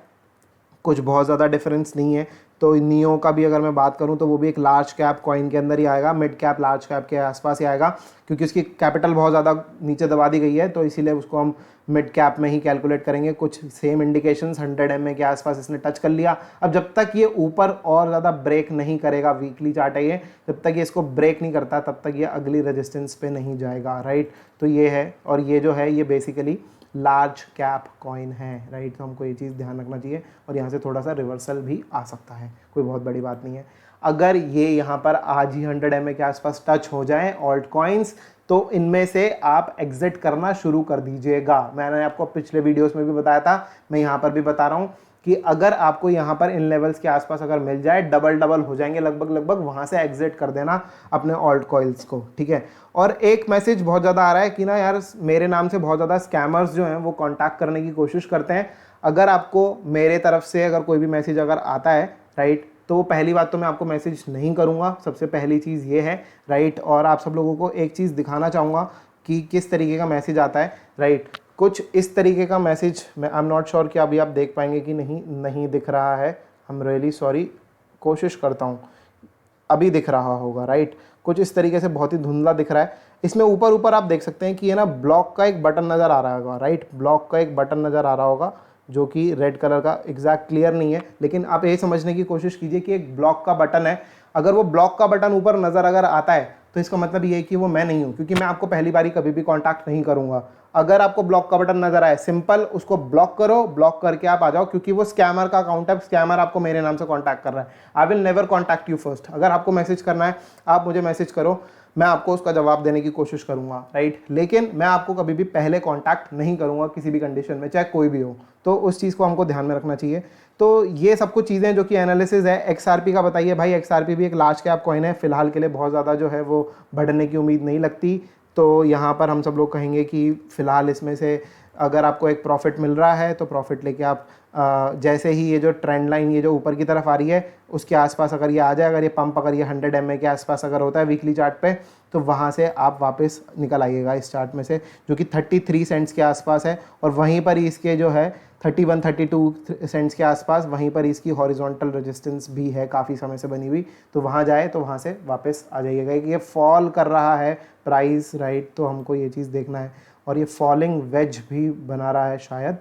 कुछ बहुत ज़्यादा डिफरेंस नहीं है। तो नियो का भी अगर मैं बात करूं तो वो भी एक लार्ज कैप कॉइन के अंदर ही आएगा, मिड कैप लार्ज कैप के आसपास ही आएगा, क्योंकि उसकी कैपिटल बहुत ज़्यादा नीचे दबा दी गई है, तो इसीलिए उसको हम मिड कैप में ही कैलकुलेट करेंगे। कुछ सेम इंडिकेशंस 100 MA के आसपास इसने टच कर लिया। अब जब तक ये ऊपर और ज़्यादा ब्रेक नहीं करेगा, वीकली चार्ट है ये, जब तक ये इसको ब्रेक नहीं करता तब तक ये अगली रेजिस्टेंस पे नहीं जाएगा, राइट। तो ये है, और ये जो है ये बेसिकली लार्ज कैप कॉइन है, राइट। तो हमको ये चीज़ ध्यान रखना चाहिए, और यहाँ से थोड़ा सा रिवर्सल भी आ सकता है, कोई बहुत बड़ी बात नहीं है। अगर ये यहाँ पर आज ही 100 MA के आसपास टच हो जाएं ऑल्ट कॉइन्स, तो इनमें से आप एग्जिट करना शुरू कर दीजिएगा। मैंने आपको पिछले वीडियोस में भी बताया था, मैं यहाँ पर भी बता रहा हूँ कि अगर आपको यहाँ पर इन लेवल्स के आसपास अगर मिल जाए, डबल डबल हो जाएंगे लगभग, वहाँ से एग्जिट कर देना अपने ऑल्ट कॉइन्स को, ठीक है। और एक मैसेज बहुत ज़्यादा आ रहा है कि ना यार मेरे नाम से बहुत ज़्यादा स्कैमर्स जो हैं वो कॉन्टैक्ट करने की कोशिश करते हैं। अगर आपको मेरे तरफ से अगर कोई भी मैसेज अगर आता है, राइट, तो पहली बात तो मैं आपको मैसेज नहीं करूंगा, सबसे पहली चीज़ ये है, राइट। और आप सब लोगों को एक चीज़ दिखाना चाहूँगा कि किस तरीके का मैसेज आता है, राइट। कुछ इस तरीके का मैसेज, मैं आई एम नॉट श्योर कि अभी आप देख पाएंगे कि नहीं दिख रहा है, आई एम रियली सॉरी, कोशिश करता हूँ, अभी दिख रहा होगा, राइट। कुछ इस तरीके से बहुत ही धुंधला दिख रहा है। इसमें ऊपर ऊपर आप देख सकते हैं कि ये ना ब्लॉक का एक बटन नज़र आ रहा होगा, राइट, ब्लॉक का एक बटन नज़र आ रहा होगा जो कि रेड कलर का, एग्जैक्ट क्लियर नहीं है, लेकिन आप ये समझने की कोशिश कीजिए कि एक ब्लॉक का बटन है। अगर वो ब्लॉक का बटन ऊपर नज़र अगर आता है तो इसका मतलब ये है कि वो मैं नहीं हूँ, क्योंकि मैं आपको पहली बारी कभी भी कॉन्टैक्ट नहीं करूँगा। अगर आपको ब्लॉक का बटन नजर आए, सिंपल उसको ब्लॉक करो, ब्लॉक करके आप आ जाओ, क्योंकि वो स्कैमर का अकाउंट है, स्कैमर आपको मेरे नाम से कॉन्टैक्ट कर रहा है। I will never contact you first. अगर आपको मैसेज करना है आप मुझे मैसेज करो, मैं आपको उसका जवाब देने की कोशिश करूंगा, राइट, लेकिन मैं आपको कभी भी पहले कांटेक्ट नहीं करूंगा किसी भी कंडीशन में, चाहे कोई भी हो। तो उस चीज़ को हमको ध्यान में रखना चाहिए। तो ये सब कुछ चीज़ें जो कि एनालिसिस है। XRP का बताइए भाई, XRP भी एक लार्ज कैप कॉइन है, फिलहाल के लिए बहुत ज़्यादा जो है वो बढ़ने की उम्मीद नहीं लगती। तो यहाँ पर हम सब लोग कहेंगे कि फ़िलहाल इसमें से अगर आपको एक प्रॉफिट मिल रहा है तो प्रॉफिट लेके आप जैसे ही ये जो ट्रेंड लाइन ये जो ऊपर की तरफ आ रही है उसके आसपास अगर ये आ जाए, अगर ये पंप अगर ये 100 MA के आसपास अगर होता है वीकली चार्ट पे, तो वहाँ से आप वापस निकल आइएगा इस चार्ट में से, जो कि 33 सेंट्स के आसपास है। और वहीं पर ही इसके जो है 31-32 सेंट्स के आसपास, वहीं पर इसकी हॉरिजॉन्टल रेजिस्टेंस भी है काफ़ी समय से बनी हुई। तो वहाँ जाए तो वहाँ से वापस आ जाइएगा कि ये फॉल कर रहा है प्राइस, राइट, तो हमको ये चीज़ देखना है। और ये फॉलिंग वेज भी बना रहा है शायद,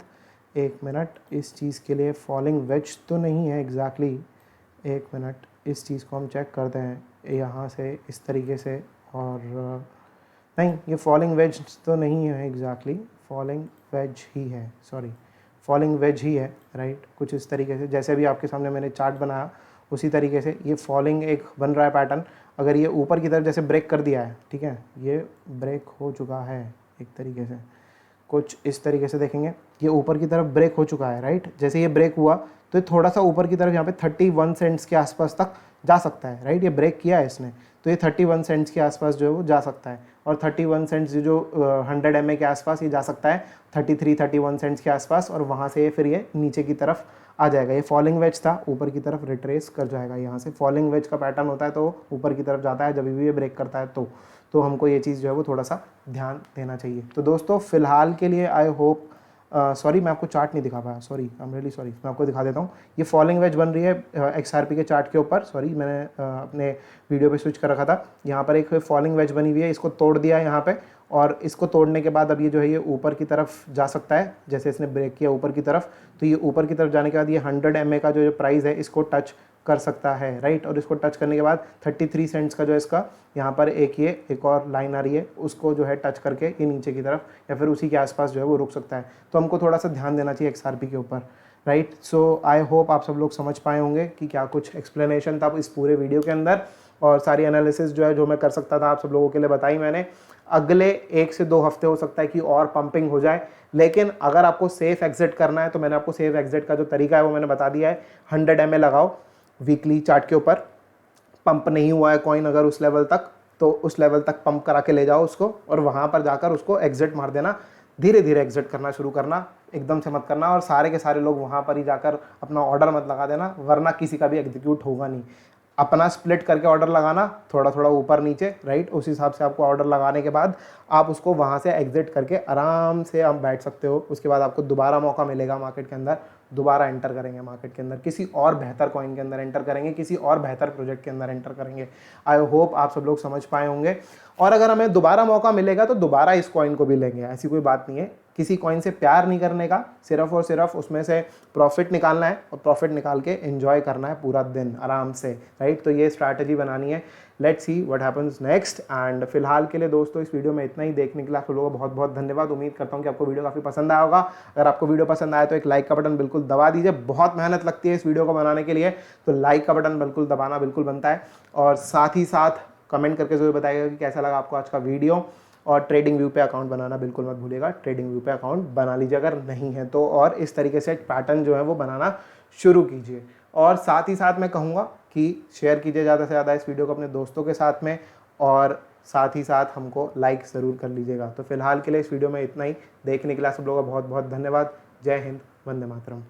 एक मिनट, इस चीज़ के लिए फॉलिंग वेज तो नहीं है एग्जैक्टली, एक मिनट, इस चीज़ को हम चेक करते हैं यहाँ से इस तरीके से। और नहीं, ये फॉलिंग वेज तो नहीं है एग्जैक्टली, फॉलिंग वेज ही है, सॉरी, फॉलिंग वेज ही है, राइट। कुछ इस तरीके से जैसे भी आपके सामने मैंने चार्ट बनाया उसी तरीके से ये फॉलिंग एक बन रहा है पैटर्न। अगर ये ऊपर की तरफ जैसे ब्रेक कर दिया है, ठीक है, ये ब्रेक हो चुका है एक तरीके से, कुछ इस तरीके से देखेंगे ये ऊपर की तरफ ब्रेक हो चुका है, राइट। जैसे ये ब्रेक हुआ तो ये थोड़ा सा ऊपर की तरफ यहाँ पे 31 सेंट्स के आसपास तक जा सकता है, राइट। ये ब्रेक किया है इसने, तो ये 31 सेंट्स के आसपास जो है वो जा सकता है। और 31 सेंट्स जो 100 MA के आसपास ये जा सकता है 33-31 सेंट्स के आसपास, और वहाँ से फिर ये नीचे की तरफ आ जाएगा। ये फॉलिंग वेज था, ऊपर की तरफ रिट्रेस कर जाएगा। यहाँ से फॉलिंग वेज का पैटर्न होता है तो ऊपर की तरफ जाता है जब भी ये ब्रेक करता है। तो हमको ये चीज़ जो है वो थोड़ा सा ध्यान देना चाहिए। तो दोस्तों फिलहाल के लिए आई होप, सॉरी मैं आपको चार्ट नहीं दिखा पाया, sorry, I am really sorry, मैं आपको दिखा देता हूँ। ये फॉलिंग वेज बन रही है XRP के चार्ट के ऊपर, सॉरी मैंने अपने वीडियो पे स्विच कर रखा था। यहाँ पर एक फॉलिंग वेज बनी हुई है, इसको तोड़ दिया है यहाँ पे, और इसको तोड़ने के बाद अब ये जो है ये ऊपर की तरफ जा सकता है। जैसे इसने ब्रेक किया ऊपर की तरफ, तो ये ऊपर की तरफ जाने के बाद ये 100 MA का जो प्राइस है इसको टच कर सकता है, राइट। और इसको टच करने के बाद 33 सेंट्स का जो है इसका यहाँ पर एक और लाइन आ रही है, उसको जो है टच करके ये नीचे की तरफ या फिर उसी के आसपास जो है वो रुक सकता है। तो हमको थोड़ा सा ध्यान देना चाहिए XRP के ऊपर, राइट। सो आई होप आप सब लोग समझ पाए होंगे कि क्या कुछ एक्सप्लेनेशन था इस पूरे वीडियो के अंदर, और सारी एनालिसिस जो है जो मैं कर सकता था आप सब लोगों के लिए बताई मैंने। अगले 1 से 2 हफ्ते हो सकता है कि और पंपिंग हो जाए, लेकिन अगर आपको सेफ एग्जिट करना है तो मैंने आपको सेफ एग्जिट का जो तरीका है वो मैंने बता दिया है। 100 MA लगाओ वीकली चार्ट के ऊपर, पंप नहीं हुआ है कॉइन अगर उस लेवल तक, तो उस लेवल तक पंप करा के ले जाओ उसको, और वहाँ पर जाकर उसको एग्जिट मार देना। धीरे धीरे एग्जिट करना शुरू करना, एकदम से मत करना, और सारे के सारे लोग वहाँ पर ही जाकर अपना ऑर्डर मत लगा देना, वरना किसी का भी एग्जीक्यूट होगा नहीं। अपना स्प्लिट करके ऑर्डर लगाना, थोड़ा थोड़ा ऊपर नीचे, राइट। उस हिसाब से आपको ऑर्डर लगाने के बाद आप उसको वहाँ से एग्जिट करके आराम से आप बैठ सकते हो। उसके बाद आपको दोबारा मौका मिलेगा मार्केट के अंदर, दोबारा एंटर करेंगे मार्केट के अंदर, किसी और बेहतर कॉइन के अंदर एंटर करेंगे, किसी और बेहतर प्रोजेक्ट के अंदर एंटर करेंगे। आई होप आप सब लोग समझ पाए होंगे। और अगर हमें दोबारा मौका मिलेगा तो दोबारा इस कॉइन को भी लेंगे, ऐसी कोई बात नहीं है किसी कॉइन से प्यार नहीं करने का, सिर्फ और सिर्फ उसमें से प्रॉफिट निकालना है और प्रॉफिट निकाल के एंजॉय करना है पूरा दिन आराम से, राइट। तो ये स्ट्रैटेजी बनानी है। Let's see what happens next. And फिलहाल के लिए दोस्तों इस वीडियो में इतना ही। देखने के लिए आप लोगों को बहुत बहुत धन्यवाद। उम्मीद करता हूँ कि आपको वीडियो काफ़ी पसंद आया होगा। अगर आपको वीडियो पसंद आया तो एक लाइक का बटन बिल्कुल दबा दीजिए। बहुत मेहनत लगती है इस वीडियो को बनाने के लिए, तो लाइक का बटन बिल्कुल दबाना बिल्कुल बनता है। और साथ ही साथ कमेंट करके जरूर बताइएगा कि कैसा लगा आपको आज का वीडियो। और ट्रेडिंग व्यू पे अकाउंट बनाना बिल्कुल मत भूलिएगा। ट्रेडिंग व्यू पे अकाउंट बना लीजिए अगर नहीं है तो, और इस तरीके से पैटर्न जो है वो बनाना शुरू कीजिए। और साथ ही साथ मैं कहूँगा कि शेयर कीजिए ज़्यादा से ज़्यादा इस वीडियो को अपने दोस्तों के साथ में, और साथ ही साथ हमको लाइक ज़रूर कर लीजिएगा। तो फिलहाल के लिए इस वीडियो में इतना ही। देखने के लिए आप सब लोगों का बहुत बहुत धन्यवाद। जय हिंद, वंदे मातरम।